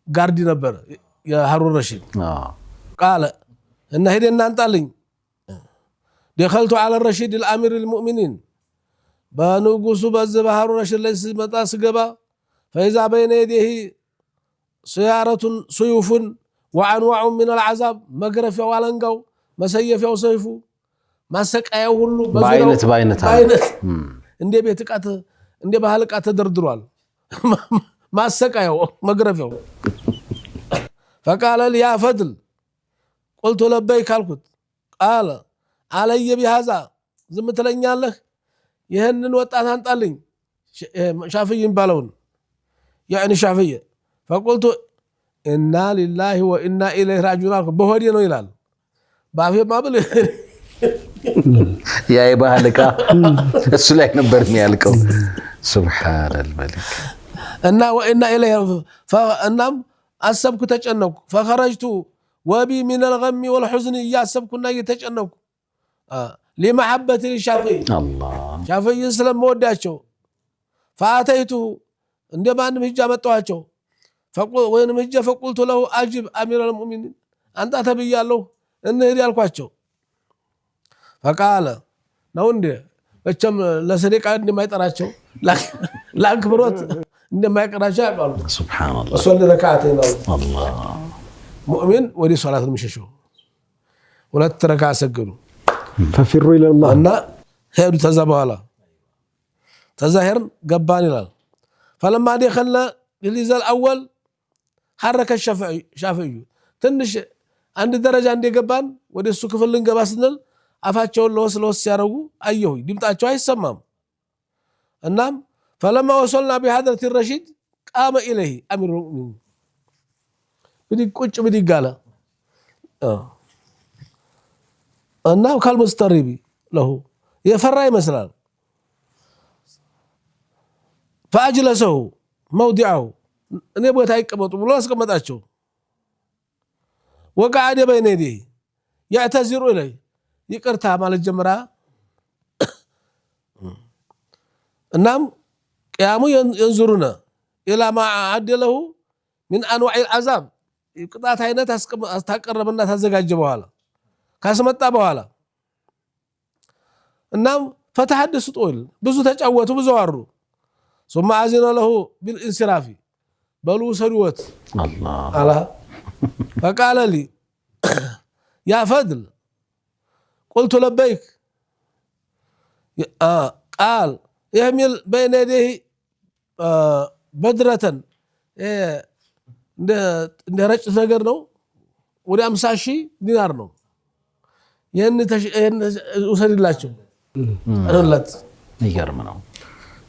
ጋርዲ ነበር የሀሩን ረሺድ قال ان هدينا انطالኝ دخلت على الرشيد الامير المؤمنين بنغوسو بزب هارون رشيد ላይ ሲመጣ ስገባ فاذا بين يديه سياره سيوف وعنواع من العذاب مغرفيا ዋለንጋው መሰየፊያው ሰይፉ ማሰቃያው ሁሉ በአይነት እንደ ቤት ቃተ እንደ ባህል ቃተ ተደርድሯል ማሰቃያው መግረፊያው فقال لي يا فضل قلت لبيك አልኩት قال علي بهذا ዝም ትለኛለህ ይሄንን ወጣት አንጣልኝ ሻፊዒን ባለውን يعني ሻፊዒ فقلت إنا لله وإنا إليه راجعون بهودي ነው ይላል ባፌ ማብል ያ የባህልካ እሱ ላይ ነበር የሚያልቀው سبحان الملك እና وإنا إليه فأنام አሰብኩ ተጨነኩ فخرجت وبي من الغم والحزن ያሰብኩና እየተጨነኩ لمحبة الشافعي الله ሻፊዒ ስለምወዳቸው فأتيت እንደማንም ሂጅ አመጣኋቸው وين مجه فقلت له اجب امير المؤمنين انت تبيالله እንሂድ ያልኳቸው فقال ነው እንዴ እቸም ለሰደቃ እንደማይጠራቸው ላክብሮት እንደማይቀራቸው ያውቃሉ سبحان الله صلي ركعتين الله مؤمن ودي صلاه المششو ሁለት ረካ ሰገዱ ففروا الى الله እና ሄዱ ተዛባላ ተዛሄርን ገባን ይላል فلما دخلنا للذا الاول حرك الشافعي ትንሽ አንድ ደረጃ እንደገባን ወደሱ ክፍል ልንገባ ስንል አፋቸውን ለወስ ያረጉ አየሁ ድምጣቸው አይሰማም እናም فلما وصلنا بحضرة الرشيد قام اليه امير المؤمنين بدي ቁጭ بدي قال እና ካልመስተሪቢ له የፈራ ይመስላል فاجلسه موضعه እኔ ቦታ ይቀመጡ ብሎ አስቀመጣቸው وقعد بين يديه يعتذر اليه ይቅርታ ማለት ጀመራ እናም قيامه ينظرنا الى ما عد له من انواع العذاب ቅጣት አይነት አስተቀረበና ተዘጋጀ በኋላ ካስመጣ በኋላ እናም فتحدث طول ብዙ ተጫወቱ ብዙ አወሩ ثم اذن له بالانصراف بلو سدوت الله على فقال لي يا فضل قلت لبيك قال يحمل بين يديه بدرة እንደ ረጭ ነገር ነው ወደ 50,000 ዲናር ነው ይሄን ወሰድላቸው አረላት ይገርም ነው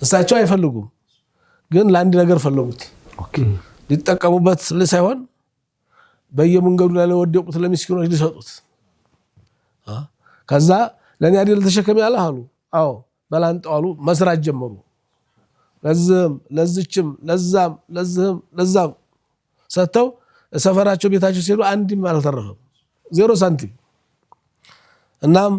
እሳቸው አይፈልጉም ግን ለአንድ ነገር ፈለጉት ኦኬ ሊጠቀሙበት ሳይሆን በየመንገዱ ላይ ለወደቁት ለሚስኪኖች ሊሰጡት ከዛ ለኔ አይደል ተሸከም ያለ አሉ አዎ በላንጣሉ መስራት ጀመሩ ለዝም ለዝችም ለዛም ለዝም ለዛም ሰጥተው ሰፈራቸው ቤታቸው ሲሄዱ አንድም አልተረፈም 0 ሳንቲም እናም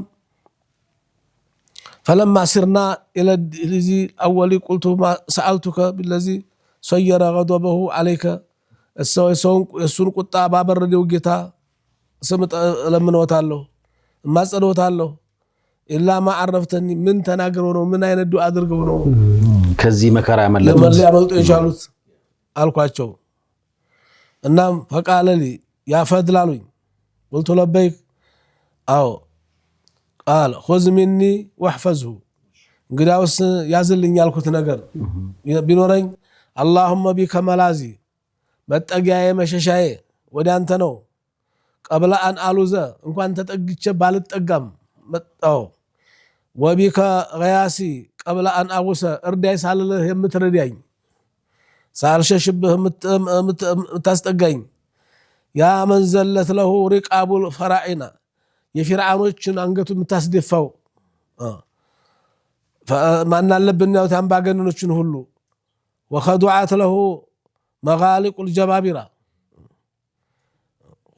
فلما سرنا الى الذي اول قلت ما سالتك بالذي سير غضبه عليك السون ቁጣ ባበረደው ጌታ ስምጥ ለምንወታለሁ ማጸዶታለሁ ኢላ ማ عرفتني ምን ተናገረው ነው ምን አይነት ዱዓ አድርገው ነው ከዚህ መከራ ያመለጡ የቻሉት አልኳቸው እናም فقال لي يا فضلالኝ قلت لبيك አዎ قال خذ مني واحفظه እንግዳውስ ያዝልኝ ያልኩት ነገር ቢኖረኝ اللهم بك ملازي መጠጊያዬ መሸሻዬ ወደ አንተ ነው قبل ان الوز እንኳን ተጠግቼ ባልጠጋም መጣው وبك غياسي قبل ان اغوس እርዳይ ሳልልህ የምትረዳኝ ሳልሸሽብህ የምታስጠጋኝ ያ መንዘለት له رقاب الفراعنه የፊርዓኖችን አንገቱ የምታስደፋው ማን አለብን ያው ታምባገነኖችን ሁሉ وخضعت له مغالق الجبابره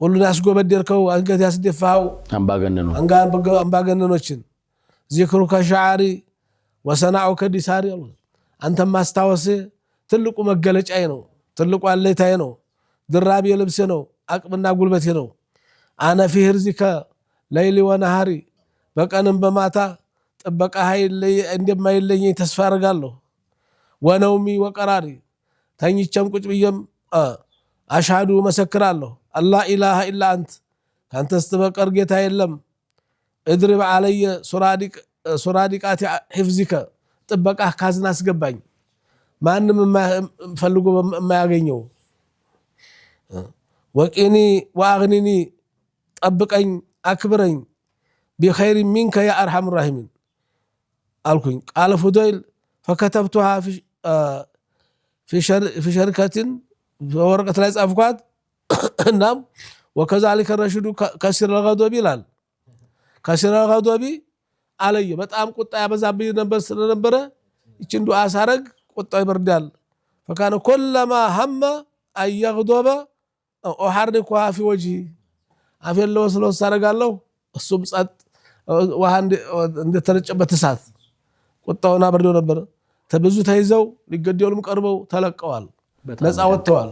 ሁሉን ያስጎበደርከው አንገት ያስደፋው አምባገነኖችን ذكرك شعاري وصنعك دساري አንተ ማስታወስ ትልቁ መገለጫዬ ነው ትልቁ አለይታዬ ነው ድራቢ ልብስ ነው አቅምና ጉልበቴ ነው انا في هرزك ليلي ونهاري በቀንም በማታ ጥበቃ ኃይል እንደማይለኝ ተስፋ አደርጋለሁ ወነውሚ ወቀራሪ ተኝቼም ቁጭ ብዬም አሽሃዱ መሰክራለሁ አላህ ኢላሃ ኢላ አንተ ካንተ በስተቀር ጌታ የለም እድርብ علي ሱራዲቃቲ حفظك ጥበቃ ካዝና አስገባኝ ማንንም ፈልጎ የማያገኘው ወቂኒ واغنني ጠብቀኝ አክብረኝ بخير منك يا ارحم الراحمين አልኩኝ قال فضيل فكتبتها في شركه ورقه ላይ ጻፍኳት እናም وكذلك الرشد كسر الغضب ይላል كسر الغضب አለየ በጣም ቁጣ ያበዛብኝ ነበር ስለነበረ እቺን ዱዓ ሳረግ ቁጣ ይበርዳል فكان كلما هم ان يغضب احرقها في وجهي አፈለው ስለስ አረጋለሁ እሱም ጸጥ ውሃ እንደተረጨበት እሳት ቁጣውና በርዶ ነበር ተብዙ ተይዘው ሊገደሉም ቀርበው ተለቀዋል ነፃ ወጥተዋል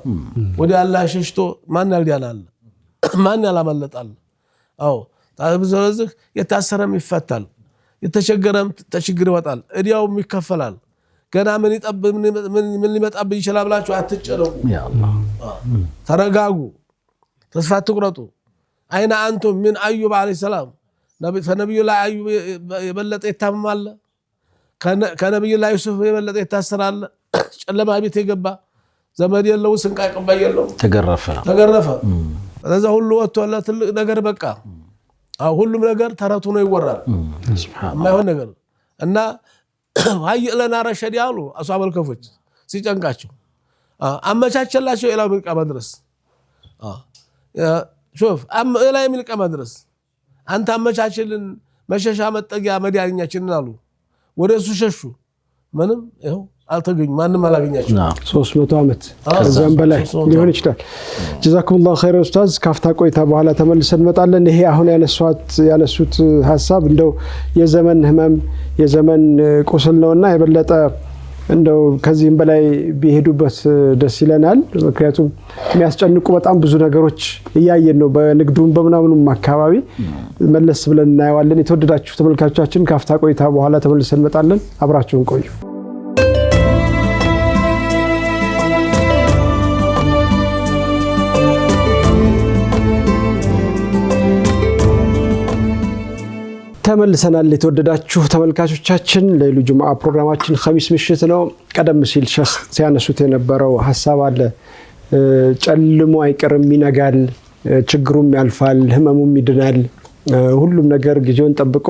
ወዲ አላህ ሸሽቶ ማን ያልዲያናል ማን ያላመለጣል አው ታብዘለዚህ የታሰረም ይፈታል የተቸገረም ተችግር ይወጣል እዲያውም ይከፈላል ገና ምን ይጠብ ምን ሊመጣብ ይችላል ብላችሁ አትጨነቁ ያ አላህ ተረጋጉ ተስፋ አትቁረጡ አይና አንቱም ምን አዩብ አለይሂ ሰላም ነብዩ ላይ አዩብ የበለጠ ይታመማል ከነብዩ ላይ ዩሱፍ የበለጠ ይታሰራል ጨለማ ቤት የገባ ዘመድ የለው ስንቅ አቀባይ የለው ተገረፈ ለዛ ሁሉ ወጥቷል ትልቅ ነገር በቃ ሁሉም ነገር ተረቱ ነው ይወራል ሱብሃንአላህ ማይሆን ነገር እና ሃይለና ረሸድ ያሉ አሷበል ከፎች ሲጨንቃቸው አመቻቸላቸው ኢላ ምልቃ መድረስ شوف ኢላ ምልቃ መድረስ አንተ አመቻችልን መሸሻ መጠጊያ መዳኛችንን አሉ ወደሱ ሸሹ ምንም ይሄው አልተገኙ ማንንም አላገኛቸው 300 አመት ከዛም በላይ ሊሆን ይችላል ጀዛኩሙላሁ ኸይር ኡስታዝ ካፍታ ቆይታ በኋላ ተመልሰን እንመጣለን ይሄ አሁን ያነሱት ሐሳብ እንደው የዘመን ህመም የዘመን ቁስል ነውና የበለጠ እንደው ከዚህም በላይ ቢሄዱበት ደስ ይለናል ምክንያቱም የሚያስጨንቁ በጣም ብዙ ነገሮች እያየን ነው በንግዱም በመናምኑም አካባቢ መለስ ብለን እናያለን የተወደዳችሁ ተመልካቾቻችን ካፍታ ቆይታ በኋላ ተመልሰን እንመጣለን አብራችሁን ቆዩ ተመልሰናል የተወደዳችሁ ተመልካቾቻችን ለይሉ ጁምዓ ፕሮግራማችን ኸሚስ ምሽት ነው ቀደም ሲል ሸህ ሲያነሱት የነበረው ሐሳብ አለ ጨልሞ አይቀርም ይነጋል ችግሩም ያልፋል ህመሙም ይድናል ሁሉም ነገር ጊዜውን ጠብቆ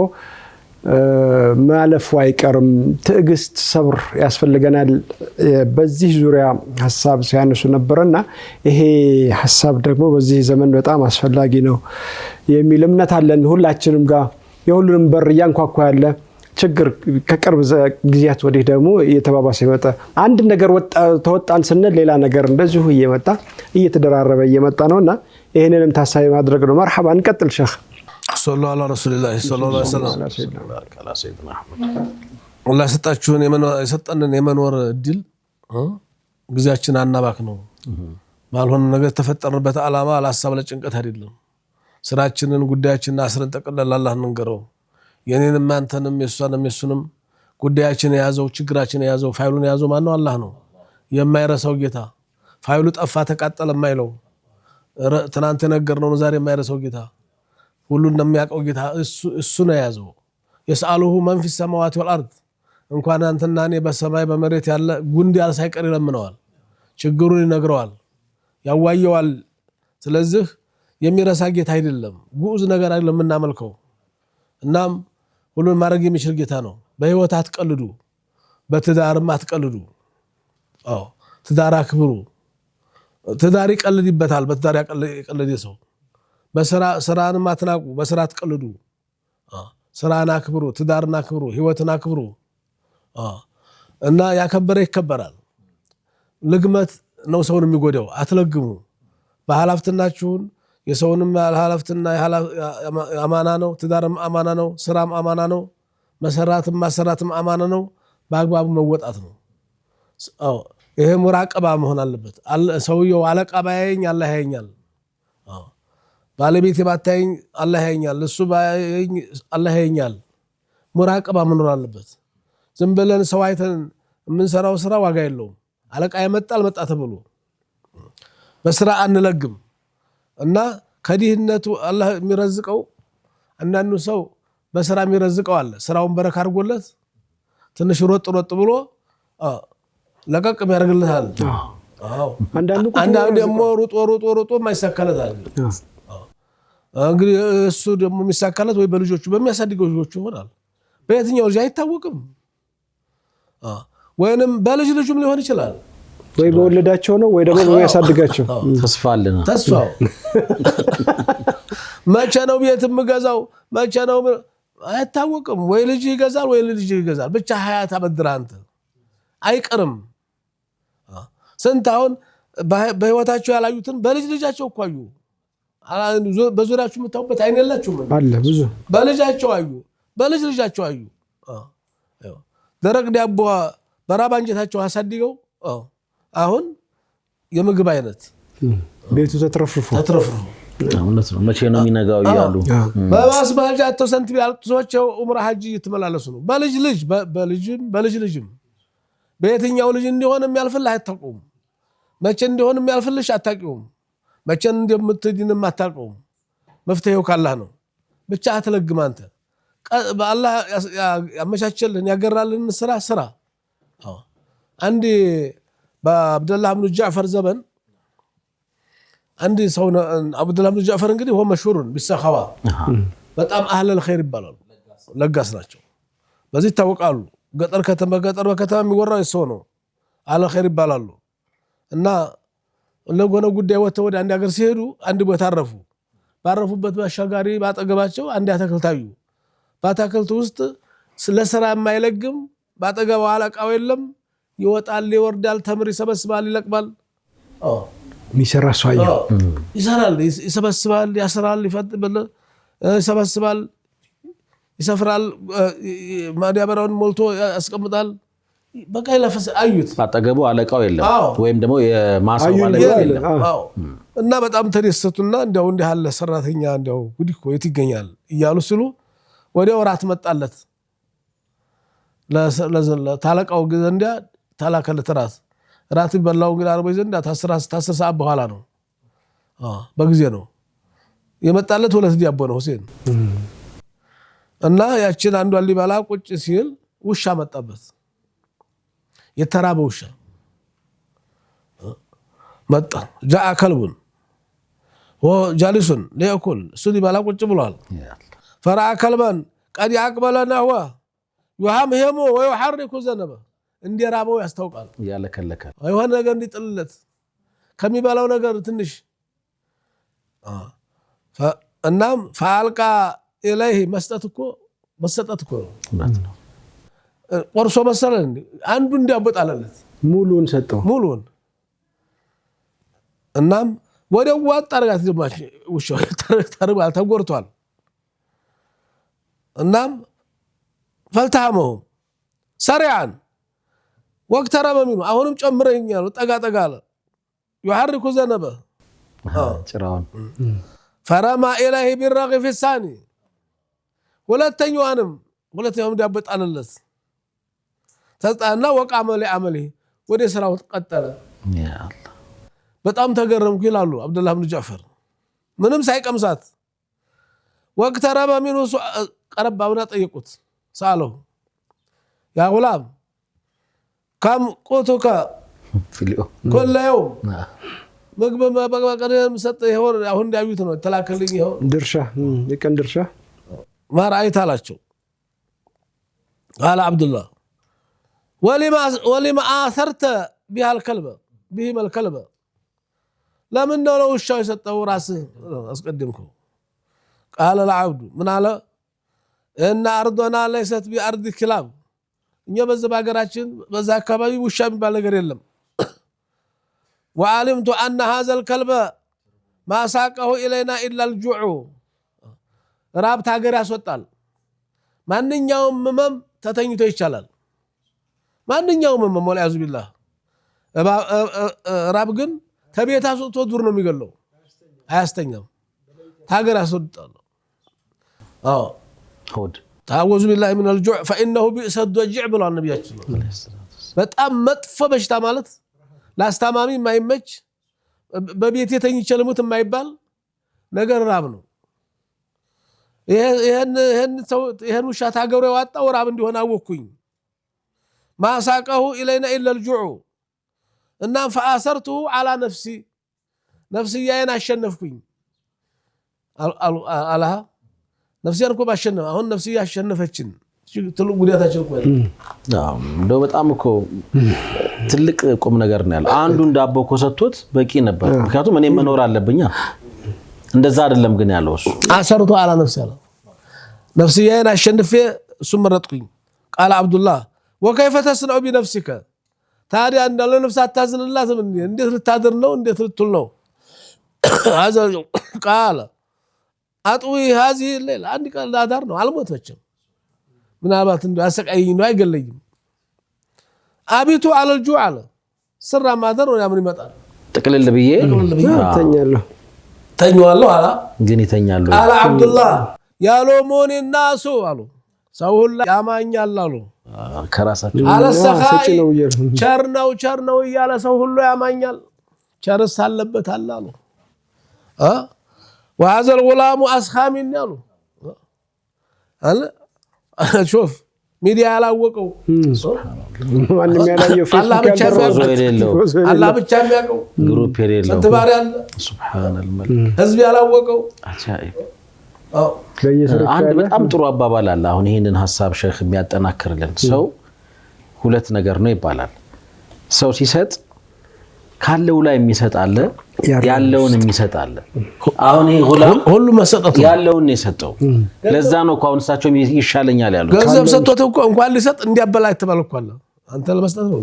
ማለፉ አይቀርም ትዕግስት ሰብር ያስፈልገናል በዚህ ዙሪያ ሐሳብ ሲያነሱ ነበርና ይሄ ሐሳብ ደግሞ በዚህ ዘመን በጣም አስፈላጊ ነው የሚል እምነት አለን ሁላችንም ጋር የሁሉንም በር ያንኳኳ ያለ ችግር ከቅርብ ጊዜያት ወዲህ ደግሞ እየተባባሰ ይመጣ አንድ ነገር ተወጣን ስንል ሌላ ነገር እንደዚሁ እየመጣ እየተደራረበ እየመጣ ነውና ይሄንንም ታሳቢ ማድረግ ነው። መርሐባ እንቀጥል ሼኽ ሰለላሁ ዐላ ረሱሊላህ ሰለላሁ ዐለይሂ ወሰለም አላህ የሰጠንን የመኖር እድል ጊዜያችን አናባክ ነው ባልሆነ ነገር ተፈጠርንበት ዓላማ ለሐሳብ ለጭንቀት አይደለም ስራችንን ጉዳያችንን አስረን ጠቅለል አላህ እንንገረው የኔንም አንተንም የሷንም የሱንም ጉዳያችን የያዘው ችግራችን የያዘው ፋይሉን የያዘው ማን ነው አላህ ነው የማይረሳው ጌታ ፋይሉ ጠፋ ተቃጠለ የማይለው ትናንት ነገርነው ዛሬ የማይረሳው ጌታ ሁሉን እንደሚያውቀው ጌታ እሱ ነው የያዘው يسأله من في السماوات والأرض እንኳን አንተና እኔ በሰማይ በመሬት ያለ ጉንድ ያለ ሳይቀር ይለምነዋል ችግሩን ይነግረዋል ያዋየዋል ስለዚህ የሚረሳ ጌታ አይደለም ጉዝ ነገር አይደለም እናመልከው እናም ሁሉን ማድረግ የሚችል ጌታ ነው በህይወት አትቀልዱ በትዳርም አትቀልዱ ትዳር አክብሩ ትዳር ይቀልድበታል በትዳር ያቀልድ ሰው በስራንም አትናቁ በስራ አትቀልዱ ስራን አክብሩ ትዳርን አክብሩ ህይወትን አክብሩ እና ያከበረ ይከበራል ልግመት ነው ሰውን የሚጎዳው አትለግሙ በሐላፍትናችሁን የሰውንም ሐላፍትና አማና ነው ትዳርም አማና ነው ስራም አማና ነው መሰራትም ማሰራትም አማና ነው በአግባቡ መወጣት ነው ይሄ ሙራቀባ መሆን አለበት ሰውየው አለቃ ባያየኝ አላህ ያየኛል ባለቤት ባታየኝ አላህ ያየኛል እሱ ባያየኝ አላህ ያየኛል ሙራቀባ መኖር አለበት ዝም ብለን ሰው አይተን የምንሰራው ስራ ዋጋ የለውም አለቃ ይመጣል መጣ ተብሎ በስራ አንለግም እና ከዲህነቱ አላህ የሚረዝቀው አንዳንዱ ሰው በስራ የሚረዝቀው አለ ስራውን በረካ አድርጎለት ትንሽ ሮጥ ብሎ ለቀቅ የሚያደርግለታል አንዳንዱ ደግሞ ሩጦ የማይሳካለታል እንግዲህ እሱ ደግሞ የሚሳካለት ወይ በልጆቹ በሚያሳድገው ልጆቹ ይሆናል በየትኛው ልጅ አይታወቅም ወይንም በልጅ ልጁም ሊሆን ይችላል ወይ በወለዳቸው ነው ወይ ደግሞ በሚያሳድጋቸው ተስፋልና ተስፋው መቼ ነው ቤት የምገዛው መቼ ነው አይታወቅም ወይ ልጅ ይገዛል ወይ ልጅ ይገዛል ብቻ ሀያት አበድራ አንተ አይቀርም ስንታውን በህይወታቸው ያላዩትን በልጅ ልጃቸው እኮ አዩ በዙሪያችሁ የምታውቁበት አይን የላችሁም አለ ብዙ በልጃቸው አዩ በልጅ ልጃቸው አዩ ደረቅ ዳቦ በራብ አንጀታቸው አሳድገው አሁን የምግብ አይነት ቤቱ ተትረፍርፎ እውነት ነው መቼ ነው የሚነጋው ይያሉ በማስባጃ ተሰንት ቢያልጡ ሰዎች ዑምራ ሐጅ እየተመላለሱ ነው በልጅ ልጅም በየትኛው ልጅ እንደሆነ የሚያልፍልህ አታውቁም መቼ እንደሆነ የሚያልፍልሽ አታውቁም መቼ እንደምትድንም አታውቁም መፍትሄው ካላህ ነው ብቻ አትለግም አንተ በአላህ ያመቻቸልን ያገራልን ስራ አንድ በአብደላህ ኢብኑ ጃዕፈር ዘመን አንድ ሰው አብደላህ ኢብኑ ጃዕፈር እንግዲህ هو مشهور بالسخاوة በጣም አህለ الخير ይባላሉ ለጋስ ናቸው በዚህ ታወቃሉ ገጠር በከተማ የሚወራው እሱ ነው አህለ الخير ይባላሉ እና ለጎነ ጉዳይ ወደ አንድ ሀገር ሲሄዱ አንድ ቦታ አረፉ ባረፉበት ባሻጋሪ ባጠገባቸው አንድ አትክልታዩ ባታክልቱ ውስጥ ለስራ የማይለግም ባጠገቡ አለቃው የለም ይወጣል ይወርዳል ተምር ይሰበስባል ይለቅማል ሚሰራ ሷያ ይሰራል ይሰበስባል ያስራል ይፈጥብል ይሰበስባል ይሰፍራል ማዳበራውን ሞልቶ ያስቀምጣል በቃ ይለፈስ አዩት ባጠገቡ አለቃው የለም ወይም ደግሞ የማሳው አለቃው የለም እና በጣም ተደሰቱና እንደው እንዲህ ያለ ሰራተኛ እንደው ጉድ እኮ የት ይገኛል እያሉ ሲሉ ወዲያው ራት መጣለት ለታለቃው ዘንዳ ታላከለት ራት ይበላው እንግዲህ አርቦ ዘንዳ ታስር ሰዓት በኋላ ነው በጊዜ ነው የመጣለት ሁለት ዲያቦ ነው ሁሴን እና ያችን አንዷን ሊበላ ቁጭ ሲል ውሻ መጣበት የተራበ ውሻ መጣ جاء كلب وجالس ليأكل سودي بالا ቁጭ ብሏል فرأى كلبا قد يقبل نحوه يهمهم ويحرك ذنبه እንዲራበው ያስታውቃል ያለከለከ አይሆን ነገር እንዲጥልለት ከሚባለው ነገር ትንሽ እናም فالقى إليه መስጠት እኮ ቆርሶ መሰለ አንዱ እንዲያበጣለለት ሙሉን ሰጠው ሙሉን እናም ወዲያው ዋጥ አርጋት ደማች ውሻው ተርባል ተጎርቷል እናም ፈልታመው ሰሪዓን ወቅተራ በሚሉ አሁንም ጨምረኛል ጠጋ ጠጋ አለ يحرك ذنبه ጭራውን فرمى إليه بالرغف الثاني ሁለተኛውንም እንዲያበጣለለት ተጣና ወቃመለ አመለ ወደ ስራው ቀጠለ ያ አላህ በጣም ተገረምኩ ይላሉ አብዱላህ ኢብኑ ጃዕፈር ምንም ሳይቀምሳት ወቅተራ በሚሉ ቀረብ አብና ጠየቁት ሳለው ያ ጉላም كم قوتك كل يوم ምግብ በቀደም ሰጠ ይሆን አሁን እንዳዩት ነው ተላከልኝ ይሆን ድርሻ የቀን ድርሻ ማራይት አላቸው قال عبد الله ولما آثرت بها الكلب لمن لو الشاي ሰጠው ራስህ አስቀድምከው قال العبد من على ان ارضنا ليست بارض كلاب እኛ በዛ ባገራችን በዛ አካባቢ ውሻ የሚባል ነገር የለም وعلمت ان هذا الكلب ما ساقه الينا الا الجوع ራብት ሀገር ያስወጣል ማንኛውም መም ተተኝቶ ይቻላል ማንኛውም መም ወላሂ ቢላህ ራብ ግን ተቤት አስወጥቶ ዱር ነው የሚገለው አያስተኛም ሀገር ያስወጣል ሆድ تعوذ بالله من الجوع فانه بئس الضجيع ብሏል ነብያችን በጣም መጥፎ በሽታ ማለት ላስታማሚ የማይመች በቤት የተኝቼ ልሙት የማይባል ነገር ራብ ነው ይሄን ውሻ ታገሩ ያወጣው ራብ እንዲሆን አወኩኝ ማሳቀሁ ኢለይና ኢላ الجوع እና فاثرته على ነፍስያዬን አሸነፍኩኝ አላህ ነፍስያን እኮ ባሸነፈ አሁን ነፍስያ አሸነፈችን ትልቅ ጉዳታችን እኮ እንደው በጣም እኮ ትልቅ ቁም ነገር ነው ያለው አንዱን ዳቦ እኮ ሰጥቶት በቂ ነበር ምክንያቱም እኔ መኖር አለብኛ እንደዛ አይደለም ግን ያለው እሱ አሰርቶ አላ ነፍስያን አሸንፌ እሱ መረጥኩኝ قال عبد الله وكيف تصنع بنفسك ታዲያ እንዳለ ነፍስ አታዝንላትም እንዴት ልታደር ነው እንዴት ልትል ነው هذا قال አጥዊ هذه الليل አንድ ቀን ላዳር ነው አልሞተችም ምናልባት እንደ አሰቃይኝ ነው አይገለኝም አቢቱ على الجوع አለ ስራ ማደር ነው ያምን ይመጣል ጥቅልል ብዬ ተኛለሁ አላ ግን ይተኛሉ አላ አብዱላህ ያሎሞኒ الناس አሉ ሰው ሁሉ ያማኛል አሉ ከራሳቸው አለ ሰኻይ ቸርነው እያለ ሰው ሁሉ ያማኛል ቸርስ አለበት አላሉ وهذا الغلام اسخى مني አሉ شوف ሚዲያ ያላወቀው ማንም ያላየው አላህ ብቻ የሚያውቀው ግሩፕ የሌለው ተባሪ አለ ሱብሃንአላህ ህዝብ ያላወቀው አቻይብ አንድ በጣም ጥሩ አባባል አለ አሁን ይሄንን ሐሳብ ሼክ የሚያጠናክርልን ሰው ሁለት ነገር ነው ይባላል ሰው ሲሰጥ ካለው ላይ የሚሰጥ አለ ያለውን የሚሰጥ አለ አሁን ይሄ ጉላም ሁሉ መሰጠቱ ያለውን የሰጠው ለዛ ነው ቋንሳቸው ይሻለኛል ያለው ገንዘብ ሰጥቶት እንኳን ሊሰጥ እንዲያበላ ተባልኳል አንተ ለመስጠት ነው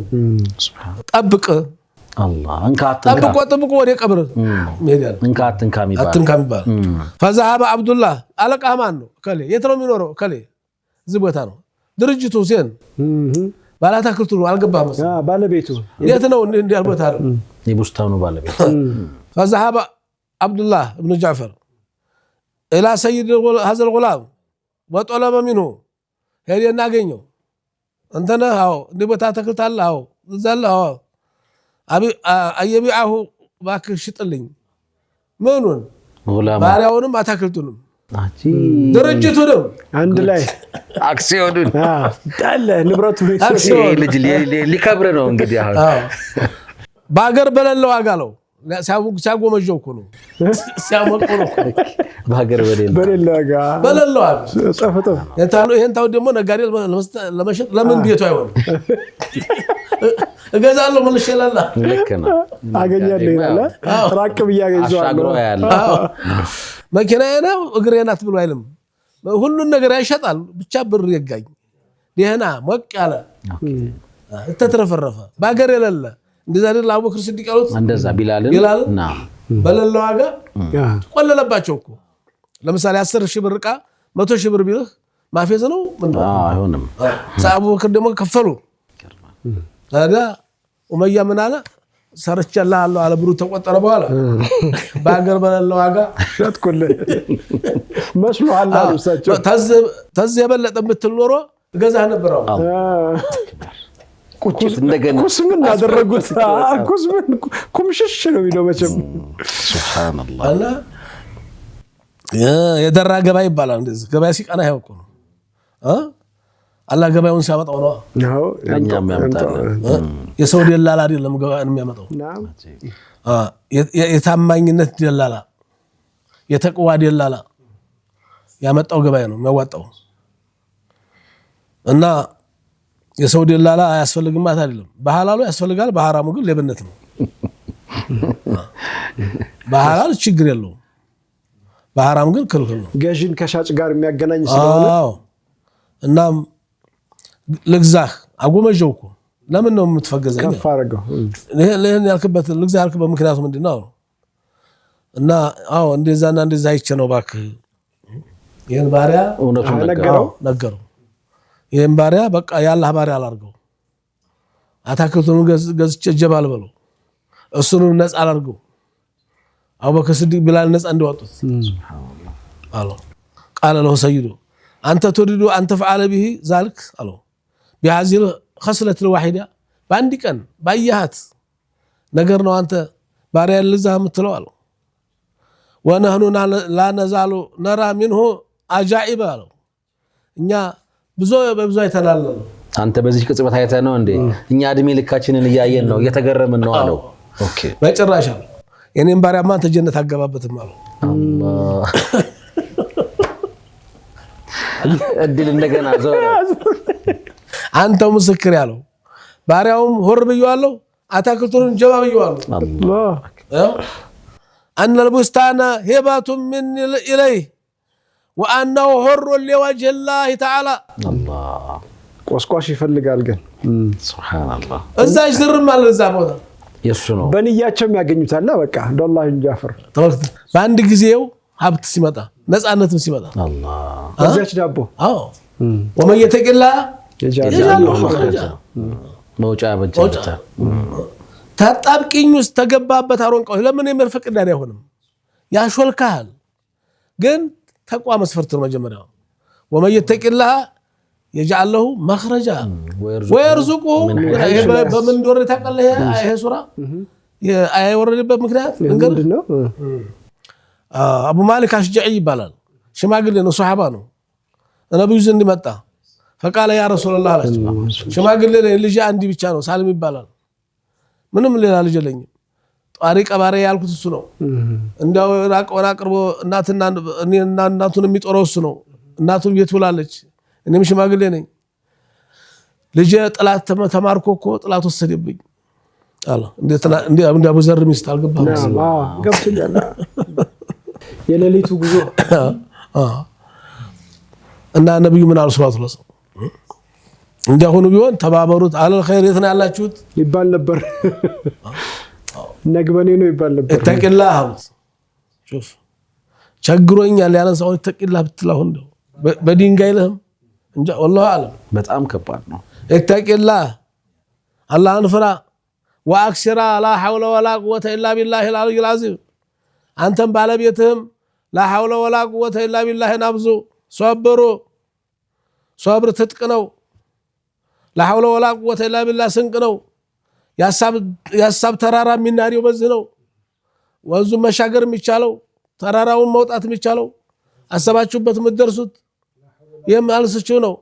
ጠብቅ الله ጠብቆ ወደ ቀብር ሜዳል እንካም ይባል فذهب عبد الله አለቃ ማን ነው ከሌ የት ነው የሚኖረው ከሌ እዚህ ቦታ ነው ድርጅቱ ሲን ባላታክርቱ ነው አልገባም ባለቤቱ የት ነው እንዴ ቦታ ነው የቡስታኑ ባለቤት فذهب عبد الله ابن جعفر الى سيد هذا الغلام وطلب منه ሄደ እናገኘው አንተ ነህ አዎ እንዴ ቦታ ተክልታለህ አዎ ዘላህ አዎ አየቢዓሁ ባክህ ሽጥልኝ ምኑን ባሪያውንም አታክልቱንም ድርጅቱንም አንድ ላይ አክሲዮኑን ዳለ ንብረቱ ልጅ ሊከብር ነው እንግዲህ አሁን ባገር በለለው አጋለው ሲያጎመጀው እኮ ነው ሲያሞቅ ነው ባገር በለለው አጋ ጸፈጠው ይሄን ታው ደግሞ ነጋዴ ለመሸጥ ለምን ቤቱ አይሆን እገዛለሁ መልሽ ይላል ልክ ነው አገኛለሁ ይላል ራቅ ብያገዛለሁ መኪናዬ ነው እግሬ ናት ብሎ አይልም ሁሉን ነገር ያሸጣል ብቻ ብር ይጋኝ ደህና ሞቅ ያለ ተትረፈረፈ ባገር የሌለ እንደዛ አይደል አቡበክር ሲዲቅ ያሉት እንደዛ ቢላልን በለለው ዋጋ ቆለለባቸው እኮ ለምሳሌ 10,000 ብር ዕቃ 100,000 ብር ቢልህ ማፌዝ ነው አይሆንም አቡበክር ደግሞ ከፈሉ ታዲያ ኡመያ ምን አለ ሰርቻለሁ አለ ብሩ ተቆጠረ በኋላ ባገር በለለው ዋጋ ሸጥኩል መስሎሃል አሉሳቸው ተዝ የበለጠ የምትል ኖሮ ገዛህ ነበር ቁጭት እንደገና ኩስምን ያደረጉት ኩስምን ኩምሽሽ ነው የሚለው መቼም ሱብሃንአላህ አላ የደራ ገበያ ይባላል እንደዚህ ገበያ ሲቀና ያውቁ ነው አላህ ገበያውን ሲያመጣው ነው ለኛም ያመጣል የሰው ደላላ አይደለም ገበያን የሚያመጣው የታማኝነት ደላላ የተቅዋ ደላላ ያመጣው ገበያ ነው የሚያዋጣው እና የሰው ደላላ አያስፈልግም ማለት አይደለም በሐላሉ ያስፈልጋል በሐራሙ ግን ለብነት ነው በሐላል ችግር የለውም በሐራም ግን ክልክል ነው ገዢን ከሻጭ ጋር የሚያገናኝ ስለሆነ እና ልግዛህ አጎመጀውኩ ለምን ነው የምትፈገዘኝ ከፋረገው ለምን ያልከበት ልግዛህ ያልከበት ምክንያቱ ምንድነው እና እንደዛና እንደዛ አይቼ ነው ባክህ ይሄን ባሪያ ነገረው ይሄን ባሪያ በቃ ያላህ ባሪያ አላርገው አታክልቱን ገዝቼ ጀባል በለው እሱንም ነፃ አላርገው አቡበክር ሲዲቅ ቢላል ነፃ እንደወጡት ሱብሃንአላህ አለው قال له سيده انت تريد ان تفعل به ذلك አለው بهذه الخصله الواحده باندي ቀን ባያሃት ነገር ነው አንተ ባሪያ ለዛ የምትለው አለው ونحن لا نزال نرى منه عجائب አለው እኛ ብዙ አይተናል አንተ በዚህ ቅጽበት አይተህ ነው እንዴ እኛ እድሜ ልካችንን ያያየን ነው እየተገረምን ነው አለው ኦኬ በጭራሽ የኔን ባሪያማ አንተ ጀነት አገባበትም አለው አላህ እድል እንደገና ዞረ አንተው ምስክር ያለው ባሪያውም ሆር ብየዋለሁ አታክልቱን ጀባ ብየዋለሁ አላህ ان البستان هبه من اليه وانه حر لوجه الله تعالى الله ቆስቋሽ ይፈልጋል ግን ሱብሃንአላህ እዛሽ ዝርም አለ እዛ ቦታ የሱ ነው በንያቸው የሚያገኙታል በቃ እንደላህ እንጃፈር ተወክት በአንድ ጊዜው ሀብት ሲመጣ ነፃነትም ሲመጣ አላህ እዛች ዳቦ ومن يتق الله يجعل له مخرجا መውጫ በጀታ ተጣብቂኝ ውስጥ ተገባበት አሮንቀው ለምን የመርፈቅ ዳር አይሆንም ያሾልካል ግን ተቋም መስፈርት ነው መጀመሪያው ومن يتق الله يجعل له مخرجا ويرزقه በምን ዶር ተቀለየ ይሄ ሱራ የወረደበት ምክንያት እንግዲህ ነው አቡ ማሊክ አሽጃዒ ይባላል ሽማግሌ ነው ሱሐባ ነው ነብዩ ዘንድ መጣ فقال يا رسول الله ሽማግሌ ልጅ አንዲ ብቻ ነው ሳልም ይባላል ምንም ሌላ ልጅ የለኝም ጧሪቅ ባሪያ ያልኩት እሱ ነው እንዳው ራቆና ቅርቦ እናቱን የሚጦረው እሱ ነው እናቱን ቤት ውላለች እኔም ሽማግሌ ነኝ ልጅ ጥላት ተማርኮ ጥላት ወሰደብኝ አለ እንደ አቡ ዘር ሚስት አልገባም ገብቶኛል የሌሊቱ ጉዞ እና ነብዩ ምን አሉ ሰለላሁ ዐለይሂ ወሰለም እንደሆነ ቢሆን ተባበሩት አለ الخير የት ነው ያላችሁት ይባል ነበር ነግበኔ ነው ይባል ነበር ተቅላህ አሉት شوف ቸግሮኛል ያለን ሰው ተቅላህ ብትላው እንደው በድንጋይ ለህም እንጃ والله አለም በጣም ከባድ ነው ተቅላህ አላህን ፍራ واكثر لا حول ولا قوه الا بالله العلي العظيم አንተም ባለቤትህም لا حول ولا قوه الا بالله ናብዙ صبر ትጥቅ ነው لا حول ولا قوه الا بالله ስንቅ ነው ያሳብ ተራራ የሚናሪው በዚህ ነው ወንዙ መሻገር የሚቻለው ተራራውን መውጣት የሚቻለው አሰባችሁበት ምትደርሱት የማልስችሁ ነው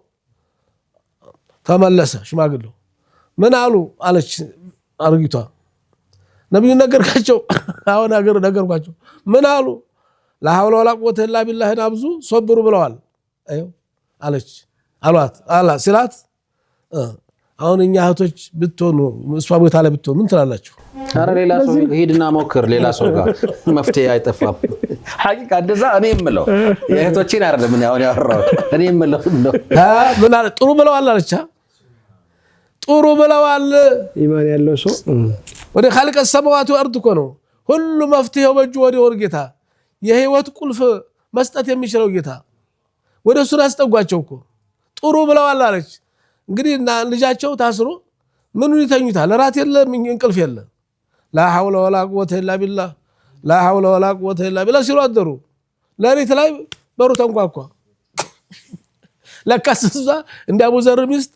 ተመለሰ ሽማግሌው ምን አሉ አለች አርጊቷ ነብዩ ነገርካቸው አሁን ነገርኳቸው ምን አሉ لا حول ولا قوه الا بالله ናብዙ صبروا ብለዋል አዩ አለች አሏት አላ ሲላት አሁን እኛ እህቶች ብትሆኑ እሷ ቦታ ላይ ብትሆኑ ምን ትላላችሁ? ኧረ ሌላ ሰው ሄድና ሞክር፣ ሌላ ሰው ጋር መፍትሄ አይጠፋም። ሐቂቃ እንደዛ እኔ የምለው የእህቶቼን አይደለም ምን ያውን ያወራው እኔ የምለው ነው። ምን አለ ጥሩ ብለዋል አለቻ ጥሩ ብለዋል። ኢማን ያለው ሰው ወደ خالق السماوات والارض እኮ ነው ሁሉ መፍትሄው በእጁ ወደ ጌታ የህይወት ቁልፍ መስጠት የሚችለው ጌታ ወደ እሱ አስጠጓቸው እኮ ጥሩ ብለዋል አለች። እንግዲህ ልጃቸው ታስሮ ምኑን ይተኙታል? ራት የለም እንቅልፍ የለም። لا حول ولا قوه الا بالله لا حول ولا قوه الا بالله ሲሉ አደሩ። ለሪት ላይ በሩ ተንኳኳ። ለካስዛ እንደ አቡ ዘር ሚስት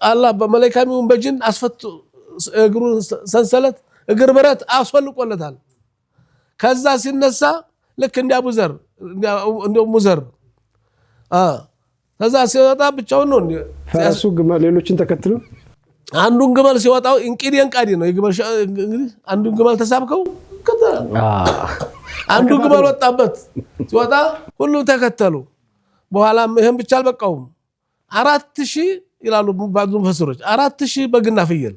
አላህ በመላእክቱም በጅን አስፈቱ እግሩን ሰንሰለት እግር ብረት አስወልቆለታል። ከዛ ሲነሳ ልክ እንደ አቡ ዘር እንደ ሙዘር ከዛ ሲወጣ ብቻውን ነው ፈረሱ ግመል ሌሎችን ተከትሎ አንዱን ግመል ሲወጣው እንቂዲን ቃዲ ነው የግመል እንግዲህ አንዱን ግመል ተሳብከው አንዱ ግመል ወጣበት ሲወጣ ሁሉ ተከተሉ። በኋላ ይሄን ብቻ አልበቃውም 4000 ይላሉ ባዙ ፈስሮች 4000 በግና ፍየል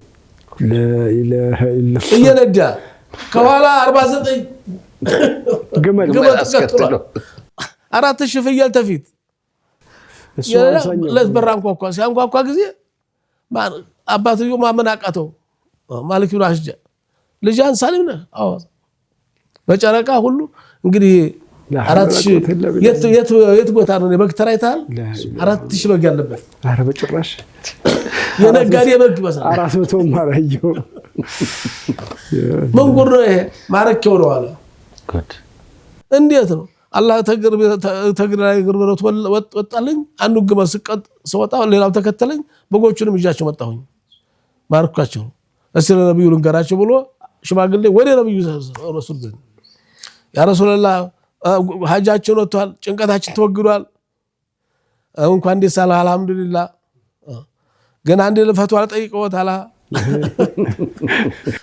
ለኢላሃ ኢላህ እየነዳ ከኋላ 49 ግመል አስከተሉ 4000 ፍየል ተፊት ለበራን ኳኳ ሲያንኳኳ ጊዜ አባትዮ ማመን አቃተው። ማሊክ ብን አሽጃ ልጃን ሳሊም ነህ? አዎ በጨረቃ ሁሉ እንግዲህ 4000 የት ቦታ ነው በግ ተራይታል 4000 በግ ያለበት አረ በጭራሽ የነጋዴ በግ በሳ 400 ማራዩ መንጉር ነው ይሄ ማረከው ነው አለ። እንዴት ነው አላህ ተግራ ይግርበረት ወጣልኝ አንዱ ግመል ስቀጥ ሰወጣ ሌላው ተከተለኝ በጎቹንም እጃቸው መጣሁኝ ማርካቸው እስለ ነብዩ ልንገራቸው ብሎ ሽማግሌ ወደ ነብዩ ረሱል ዘንድ ያ ረሱላህ ሐጃችን ወጥቷል ጭንቀታችን ተወግዷል እንኳን ደስ አለ አልহামዱሊላህ ግን አንድ ለፈቷ ጠይቀውት አላ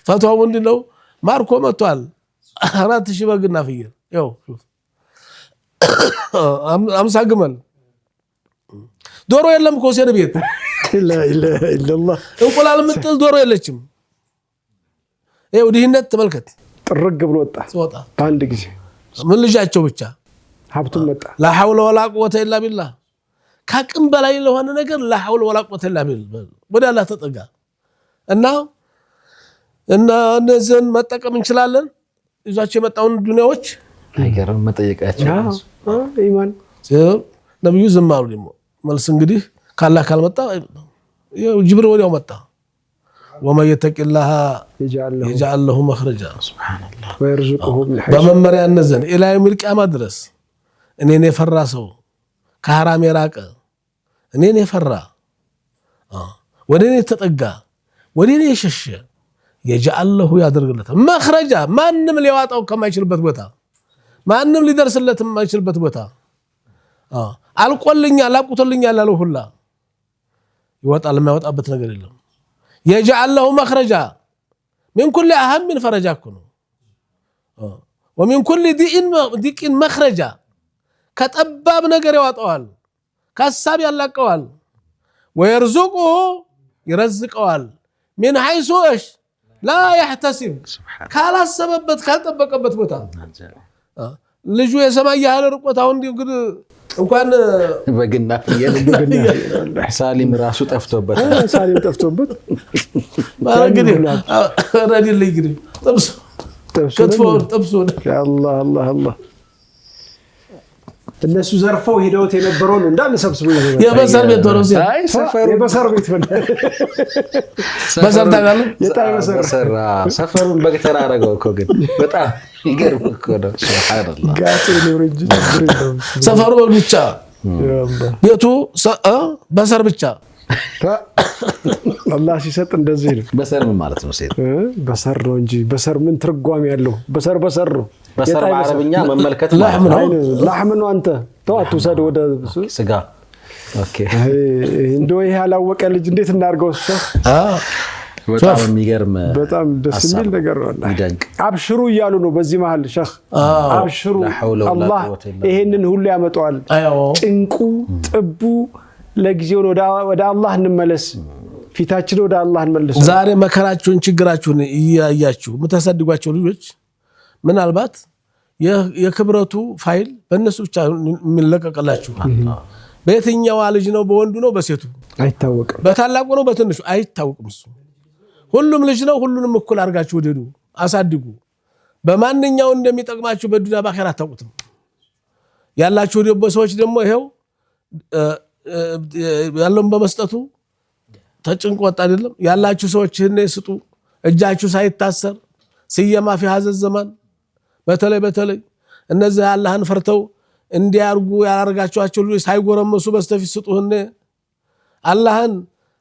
ፈቷው ምንድነው ማርኮ መጥቷል 4000 በግና ፍየል ያው 50 ግመል ዶሮ የለም እኮ ሰነ ቤት لا اله الا الله እንቁላል ምጥል ዶሮ የለችም። ይሄው ድህነት ተመልከት ጥርግ ብሎ ወጣ በአንድ ጊዜ ምን ልጃቸው ብቻ ሀብቱን መጣ። لا حول ولا قوه الا بالله ካቅም በላይ ለሆነ ነገር لا حول ولا قوه الا بالله ወደ አላህ ተጠጋ እና እነዚህን መጠቀም እንችላለን። ይዟቸው የመጣውን ዱንያዎች አይገርም መጠየቃቸው ኢማን ነብዩ ዝም አሉ። ደግሞ መልስ እንግዲህ ካላህ ካልመጣ ጅብሪል ወዲያው መጣ። وما يتق الله يجعل له مخرجا سبحان الله ويرزقه من حيث በመመሪያ እነዘን ኢላ የውም القيامه ድረስ እኔን የፈራ ሰው ከሐራም የራቀ እኔን የፈራ ወደኔ ተጠጋ ወደኔ የሸሸ يجعل له ያደርግለት መخرጃ ማንንም ሊያዋጣው ከማይችልበት ቦታ ማንንም ሊደርስለት የማይችልበት ቦታ አልቆልኛል አቁቶልኛል ያለው ሁላ ይወጣል የማይወጣበት ነገር የለም። يجعل له مخرجا من كل اهم فرجا كنو ومن كل ضيق مخرجا كطباب ነገር ያወጣዋል ከሐሳብ ያላቀዋል ويرزقه يرزقዋል من حيث لا يحتسب ካላሰበበት ካልጠበቀበት ቦታ ልጁ የሰማይ ያህል ርቆት አሁን እንግዲህ እንኳን በግና ፍየል ሳሊም ራሱ ጠፍቶበት ማረግኝ ረዲል ይግሪ ጥብስ አላህ አላህ አላህ እነሱ ዘርፈው ሄደውት የነበረው ነው እንዳለ ሰብስቦ የበሰር ቤት ወሮስ የበሰር ቤት በሰር ታጋለ የጣይ በሰር ሰፈሩን በግተራ አረጋው እኮ ግን በጣም ይገርም እኮ ነው። ሱብሃንአላህ ጋጥ ነው እንጂ ሰፈሩ ብቻ ቤቱ በሰር ብቻ አላህ ሲሰጥ እንደዚህ ነው። በሰር ምን ማለት ነው? ሴት በሰር ነው እንጂ በሰር ምን ትርጓሜ ያለው? በሰር ነው። በሰር በአረብኛ መመልከት ላህም ነው። አንተ ተዋቱ ሰድ ወደ ስጋ ኦኬ። እንደው ይሄ ያላወቀ ልጅ እንዴት እናርገው? በጣም የሚገርም በጣም ደስ የሚል ነገር ነው። አብሽሩ እያሉ ነው በዚህ መሃል ሸህ አብሽሩ አላህ ይሄንን ሁሉ ያመጣዋል። ጭንቁ ጥቡ ለጊዜው ወደ አላህ እንመለስ ፊታችን ወደ አላህ እንመልሰው። ዛሬ መከራችሁን ችግራችሁን እያያችሁ የምታሳድጓቸው ልጆች ምናልባት የክብረቱ ፋይል በእነሱ ብቻ የሚለቀቅላችሁ በየትኛው ልጅ ነው በወንዱ ነው በሴቱ አይታወቅም በታላቁ ነው በትንሹ አይታወቅም እሱ ሁሉም ልጅ ነው ሁሉንም እኩል አድርጋችሁ ወደዱ አሳድጉ በማንኛው እንደሚጠቅማችሁ በዱንያ በአኺራ አታውቁትም ያላችሁ ደግሞ ሰዎች ደግሞ ይሄው ያለውን በመስጠቱ ተጭንቆ ወጣ አይደለም ያላችሁ ሰዎች እነ ይስጡ እጃችሁ ሳይታሰር ሲየማ في هذا الزمان በተለይ እነዚህ አላህን ፈርተው እንዲያርጉ ያላረጋችኋቸው ልጅ ሳይጎረመሱ በስተፊት ስጡህነ አላህን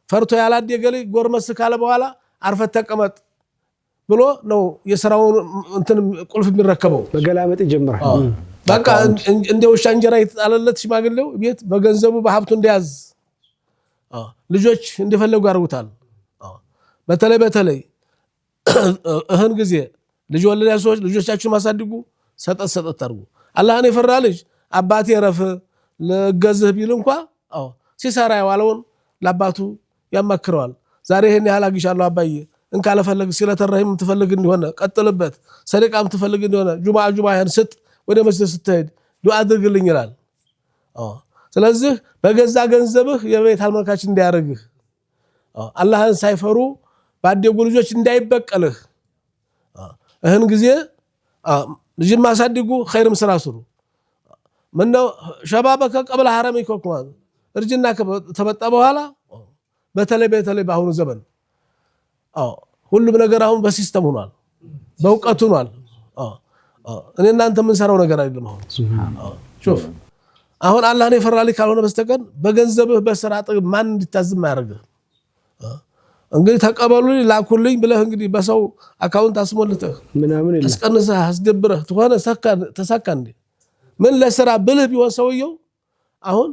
ፈርቶ ያላደገ ልጅ ጎርመስ ካለ በኋላ አርፈት ተቀመጥ ብሎ ነው የሥራውን እንትን ቁልፍ የሚረከበው በገላመጥ ይጀምራል በቃ እንደው ሻንጀራ ይጣለለት ሽማግሌው ቤት በገንዘቡ በሀብቱ እንዲያዝ ልጆች እንደፈለጉ ያርጉታል በተለይ እህን ጊዜ ልጅ ወለደ ሰዎች ልጆቻችሁን ማሳድጉ ሰጠት አድርጉ አላህን የፈራ ልጅ አባቴ ረፍ ለገዝህ ቢል እንኳን ሲሰራ ያዋለውን ለአባቱ ያማክረዋል ዛሬ ይሄን ያህል አግሻለሁ አባዬ እንካለ ፈለግ ሲለተረህም ትፈልግ እንደሆነ ቀጥልበት ሰደቃም ትፈልግ እንደሆነ ጁማዓ ይሄን ስጥ ወደ መስጊድ ስትሄድ ዱዓ አድርግልኝ ይላል ስለዚህ በገዛ ገንዘብህ የቤት አልመካች እንዲያርግህ አላህን ሳይፈሩ ባደጉ ልጆች እንዳይበቀልህ እህን ጊዜ ልጅ ማሳድጉ ኸይርም ስራ ስሩ ምነው ሸባበከ ቀብለ ሐረሚከ እርጅና ተመጣ በኋላ በተለይ በአሁኑ ዘመን ሁሉም ነገር አሁን በሲስተም ሆኗል በእውቀት ሆኗል እኔ እናንተ ምን ሰራው ነገር አይደለም አሁን ሹፍ አሁን አላህን የፈራልኝ ካልሆነ በስተቀር በገንዘብህ በስራ ጥግ ማን እንድታዝም ያደርግህ እንግዲህ ተቀበሉልኝ ላኩልኝ ብለህ እንግዲህ በሰው አካውንት አስሞልተህ ምናምን ይላል አስቀንሰህ አስደብረህ ተሆነ ተሳካ እንዴ ምን ለስራ ብልህ ቢሆን ሰውየው አሁን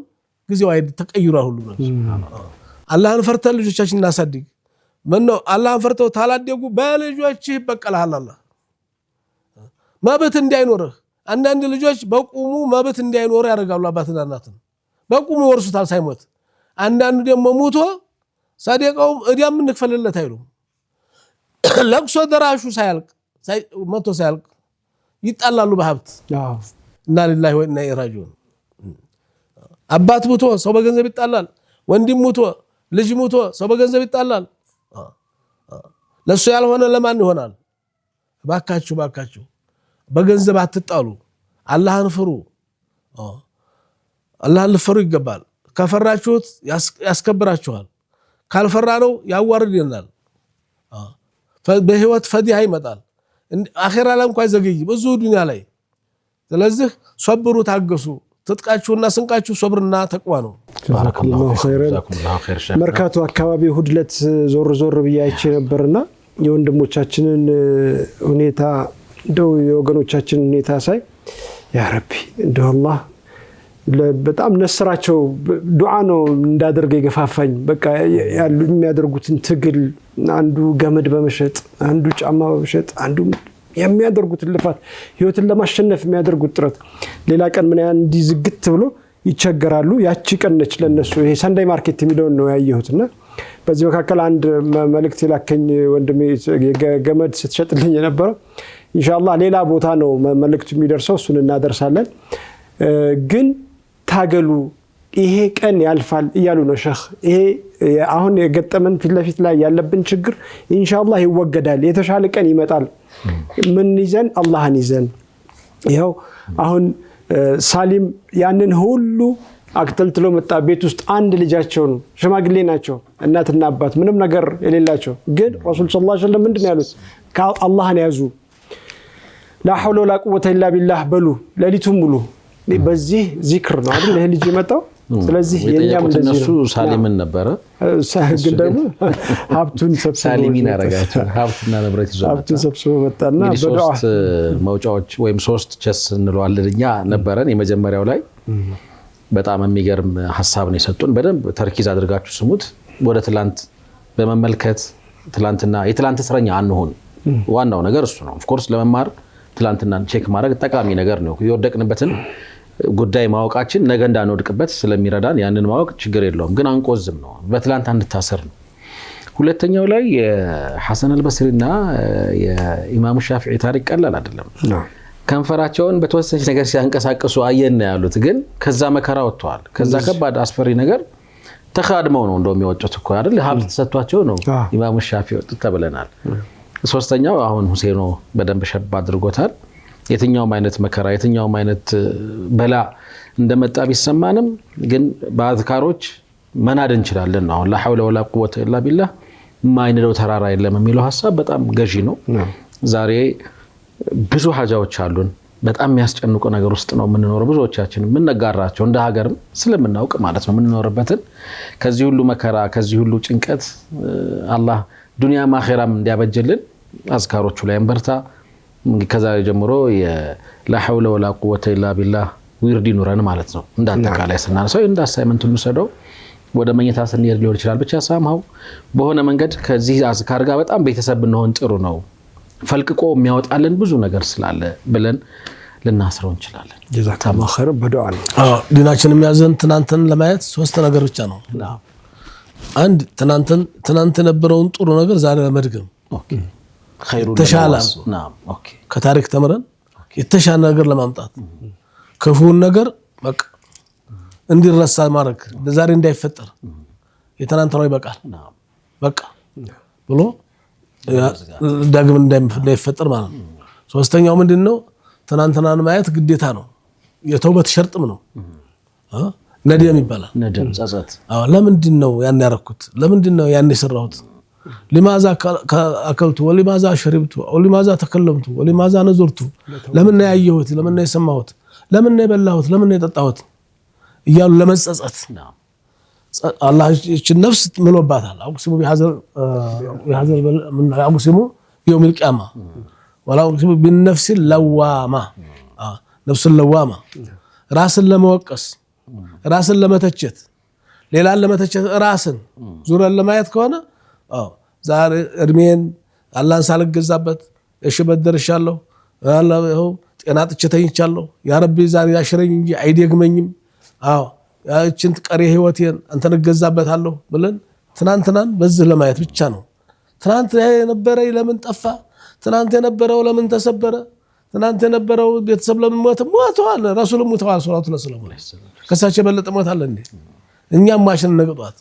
ጊዜው ተቀይሯል ሁሉ ነው አላህን ፈርተን ልጆቻችንን እናሳድግ ምነው አላህን ፈርተው ታላደጉ በልጆችህ ይበቀልሃል አላህ መብት እንዳይኖርህ አንዳንድ ልጆች በቁሙ መብት እንዳይኖር ያደርጋሉ አባትና እናትን በቁሙ ይወርሱታል ሳይሞት አንዳንዱ ደግሞ ሞቶ ሰደቃው እዲያም እንክፈልለት አይሉም ለቅሶ ደራሹ ሳያልቅ ይጣላሉ በሀብት እና لله ወኢና ኢለይሂ ራጂዑን አባት ሞቶ ሰው በገንዘብ ይጣላል ወንድም ሞቶ ልጅ ሞቶ ሰው በገንዘብ ይጣላል ለሱ ያልሆነ ለማን ይሆናል ባካችሁ በገንዘብ አትጣሉ አላህን ፍሩ አላህን ልፈሩ ይገባል ከፈራችሁት ያስከብራችኋል ካልፈራ ነው ያዋርድናል በህይወት ፈዲሃ ይመጣል አኺራ ላይ እንኳን ዘገይ ብዙ ዱንያ ላይ ስለዚህ ሶብሩ ታገሱ ትጥቃችሁና ስንቃችሁ ሶብርና ተቅዋ ነው ባረከላሁ ኸይር መርካቶ አካባቢ ሁድለት ዞር ብያይቼ ነበርና የወንድሞቻችንን ሁኔታ እንደው የወገኖቻችንን ሁኔታ ሳይ ያ ረቢ እንደው አላህ በጣም ነስራቸው ዱዓ ነው እንዳደርገ ይገፋፋኝ በቃ ያሉ የሚያደርጉትን ትግል አንዱ ገመድ በመሸጥ አንዱ ጫማ በመሸጥ አንዱ የሚያደርጉት ልፋት ህይወትን ለማሸነፍ የሚያደርጉት ጥረት ሌላ ቀን ምን ያን እንዲዝግት ብሎ ይቸገራሉ ያቺ ቀን ነች ለነሱ ይሄ ሰንዳይ ማርኬት የሚለው ነው ያየሁትና በዚህ መካከል አንድ መልእክት ይላከኝ ወንድሜ ገመድ ስትሸጥልኝ የነበረ ኢንሻአላህ ሌላ ቦታ ነው መልእክቱ የሚደርሰው እሱን እናደርሳለን ግን ታገሉ ይሄ ቀን ያልፋል ይያሉ ነው ሸህ ይሄ አሁን የገጠመን ፊት ላይ ያለብን ችግር ኢንሻአላህ ይወገዳል የተሻለ ቀን ይመጣል ምን ይዘን አላህን ይዘን ይሄው አሁን ሳሊም ያንን ሁሉ አክተልትሎ መጣ ቤት ውስጥ አንድ ልጃቸው ነው ሽማግሌ ናቸው እናትና አባት ምንም ነገር የሌላቸው ግን ረሱል ሰለላሁ ዐለይሂ ወሰለም ምንድነው ያሉት አላህን ያዙ لا حول ولا قوه الا بالله በሉ ለሊቱም ሙሉ በዚህ ዚክር ነው አይደል ይሄ ልጅ የመጣው ስለዚህ የኛም እንደዚህ ነው ሳሊምን ነበረ ግን ደግሞ ሀብቱን ሰብስቦ ሳሊሚን አረጋቸው ሀብትና ንብረት ይዞ ሀብቱን ሰብስቦ መጣና በዱዓ መውጫዎች ወይም 3 ቸስ እንለዋለኛ ነበረን የመጀመሪያው ላይ በጣም የሚገርም ሐሳብ ነው የሰጡን በደንብ ተርኪዝ አድርጋችሁ ስሙት ወደ ትላንት በመመልከት ትላንትና የትላንት እስረኛ አንሆን ዋናው ነገር እሱ ነው ኦፍ ኮርስ ለመማር ትላንትና ቼክ ማድረግ ጠቃሚ ነገር ነው የወደቅንበትን ጉዳይ ማወቃችን ነገ እንዳንወድቅበት ስለሚረዳን ያንን ማወቅ ችግር የለውም ግን አንቆዝም ነው በትላንት አንድታሰር ነው ሁለተኛው ላይ የሐሰን አልበስሪና የኢማሙ ሻፊዒ ታሪክ ቀላል አይደለም። ከንፈራቸውን በተወሰነች ነገር ሲያንቀሳቅሱ አየን ያሉት ግን ከዛ መከራ ወጥተዋል። ከዛ ከባድ አስፈሪ ነገር ተኻድመው ነው እንደው የሚወጡት እኮ አይደል? ሀብት ተሰጥቷቸው ነው ኢማሙ ሻፊዒ ወጡት ተብለናል። ሶስተኛው አሁን ሁሴኖ በደንብ ሸብ አድርጎታል። የትኛውም አይነት መከራ የትኛውም አይነት በላ እንደመጣ ቢሰማንም ግን በአዝካሮች መናድ እንችላለን። አሁን ላ ሐውለ ወላ ቁወተ ኢላ ቢላህ ማይነደው ተራራ የለም የሚለው ሐሳብ በጣም ገዢ ነው። ዛሬ ብዙ ሀጃዎች አሉን። በጣም የሚያስጨንቁ ነገር ውስጥ ነው የምንኖረው። ብዙዎቻችን የምንጋራቸው እንደ ሀገርም ስለምናውቅ ማለት ነው የምንኖርበትን ከዚህ ሁሉ መከራ ከዚህ ሁሉ ጭንቀት አላህ ዱንያም አኺራም እንዲያበጅልን አዝካሮቹ ላይ እንበርታ። ከዛሬ ጀምሮ ላ ሐውለ ወላ ቁወተ ኢላ ቢላህ ዊርድ ይኑረን ማለት ነው። እንዳጠቃላይ ስናነሳው እንደ አሳይመንት እንውሰደው። ወደ መኝታ ስንሄድ ሊሆን ይችላል ብቻ ሳምሃው በሆነ መንገድ ከዚህ አዝካር ጋር በጣም ቤተሰብ ብንሆን ጥሩ ነው። ፈልቅቆ የሚያወጣልን ብዙ ነገር ስላለ ብለን ልናስረው እንችላለን። ጀዛከላሁ ኸይር በዱዓ ነው። ዲናችን የሚያዘን ትናንትን ለማየት ሶስት ነገር ብቻ ነው። አንድ ትናንት የነበረውን ጥሩ ነገር ዛሬ ለመድገም ተሻለ ከታሪክ ተምረን የተሻለ ነገር ለማምጣት ክፉን ነገር በቃ እንዲረሳ ማድረግ ለዛሬ እንዳይፈጠር የትናንትናው ይበቃል በቃ ብሎ ዳግም እንዳይፈጠር ማለት ነው። ሶስተኛው ምንድነው? ትናንትናን ማየት ግዴታ ነው። የተውበት ሸርጥም ነው። ነዲም ይባላል። ነዲም ጸጸት። ለምንድነው ያን ያረኩት? ለምንድነው ያን የሰራሁት? لماذا أكلت ولماذا شربت ولماذا تكلمت ولماذا نزرت لمن ያየሁት ለምን የሰማሁት ለምን የበላሁት ለምን የጠጣሁት እያሉ ለመጸጸት አላህ እቺ ነፍስ ምሎባታል። አቁስሙ بهذا من አቁስሙ يوم القيامة ولا أقسم بالنفس اللوامة نفس اللوامة ራስን ለመወቀስ ራስን ለመተቸት ሌላን ለመተቸት ራስን ዙረን ለማየት ከሆነ ዛሬ እድሜን አላህን ሳልገዛበት እሽበት ደርሻለሁ አላህ ጤና ጥቼ ተኝቻለሁ ያ ረቢ ዛሬ ያሽረኝ እንጂ አይደግመኝም ያችን ቀሪ ህይወቴን አንተን ገዛበታለሁ ብለን ትናንትናን በዚህ ለማየት ብቻ ነው። ትናንት የነበረው ለምን ጠፋ? ትናንት የነበረው ለምን ተሰበረ? ትናንት የነበረው ቤተሰብ ለምን ሞተዋል? ረሱል ሞተዋል ሰለላሁ ዐለይሂ ወሰለም። ከሳቸው የበለጠ ሞት አለ እንዴ? እኛም ማሽን ነገጧት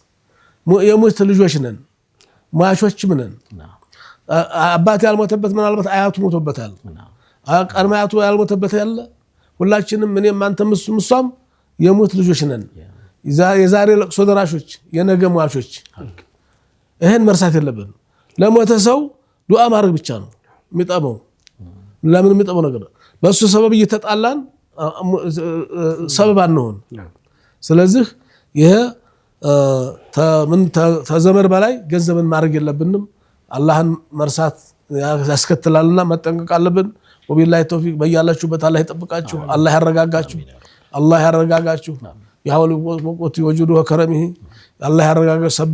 የሞት ልጆች ነን ማሾችም ነን። አባት ያልሞተበት ምናልባት አያቱ ሞተበታል። ቀድሞ አያቱ ያልሞተበት ያለ ሁላችንም እኔም አንተም እሷም የሞት ልጆች ነን። የዛሬ ለቅሶ ደራሾች የነገ ሟቾች። ይሄን መርሳት የለብንም። ለሞተ ሰው ዱዓ ማድረግ ብቻ ነው የሚጠመው። ለምን የሚጠመው ነገር በሱ ሰበብ እየተጣላን ሰበብ አንሆን። ስለዚህ ይሄ ተዘመር በላይ ገንዘብን ማድረግ የለብንም። አላህን መርሳት ያስከትላልና መጠንቀቅ አለብን። ወቢላሂ ተውፊቅ። በያላችሁበት አላህ ይጠብቃችሁ፣ አላህ ያረጋጋችሁ፣ አላህ ያረጋጋችሁ። ያው ወቆት ወጁዱ ወከረሚሂ አላህ ያረጋጋችሁ።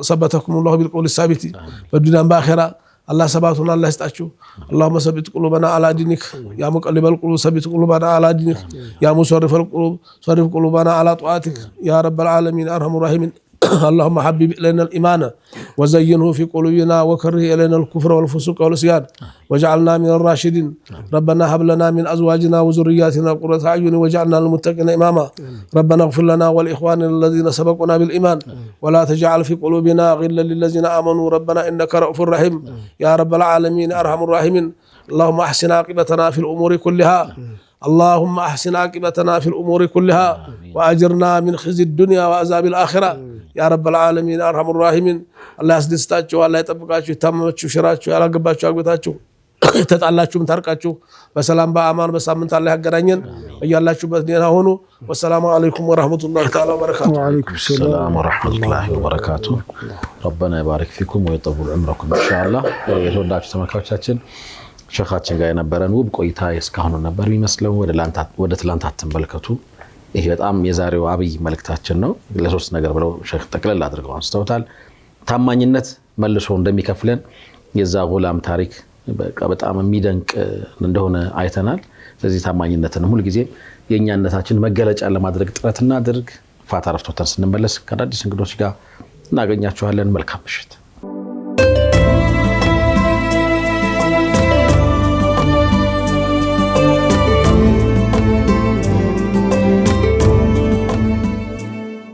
ሰበተኩም الله بالقول الثابت በዱንያ በአኺራ الله ሰባቱን አላህ ይስጣችሁ። اللهم ثبت قلوبنا على دينك يا مقلب القلوب ثبت قلوبنا على دينك يا مصرف القلوب صرف قلوبنا على طاعتك يا رب العالمين ارحم الراحمين. اللهم حبب إلينا الإيمان وزينه في قلوبنا وكره إلينا الكفر والفسوق والعصيان واجعلنا من الراشدين. ربنا هب لنا من أزواجنا وذرياتنا قرة أعين واجعلنا للمتقين إماما. ربنا اغفر لنا ولإخواننا الذين سبقونا بالإيمان ولا تجعل في قلوبنا غلا للذين آمنوا ربنا إنك رؤوف رحيم يا رب العالمين أرحم الراحمين. اللهم أحسن عاقبتنا في الأمور كلها اللهم أحسن عاقبتنا في الأمور كلها وأجرنا من خزي الدنيا وعذاب الآخرة يا رب العالمين أرحم الراحمين. الله يسدستاችሁ الله ይጠብቃችሁ ይታመማችሁ ሽራችሁ ያላገባችሁ አግብታችሁ ተጣላችሁ ታርቃችሁ በሰላም በአማን በሳምንት አላህ ያገናኘን። በያላችሁበት ደህና ሆኑ። ወሰላሙ አለይኩም ወራህመቱላሂ ተዓላ ወበረካቱ። ወአለይኩም ሰላም ወራህመቱላሂ ወበረካቱ። ረበና ይባርክ ፊኩም ወይጠውል ዑምረኩም ኢንሻአላህ። የተወዳችሁ ተመልካቾቻችን ሸኻችን ጋር የነበረን ውብ ቆይታ እስካሁን ነበር የሚመስለው። ወደ ትላንት አትመልከቱ። ይሄ በጣም የዛሬው አብይ መልእክታችን ነው። ለሶስት ነገር ብለው ሸኽ ጠቅለል አድርገው አንስተውታል። ታማኝነት መልሶ እንደሚከፍለን የዛ ጉላም ታሪክ በጣም የሚደንቅ እንደሆነ አይተናል። ስለዚህ ታማኝነትን ሁሉ ጊዜ የኛነታችን መገለጫ ለማድረግ ጥረት እናድርግ። ፋታ ረፍቶተን ስንመለስ ከአዳዲስ እንግዶች ጋር እናገኛችኋለን። መልካም ምሽት።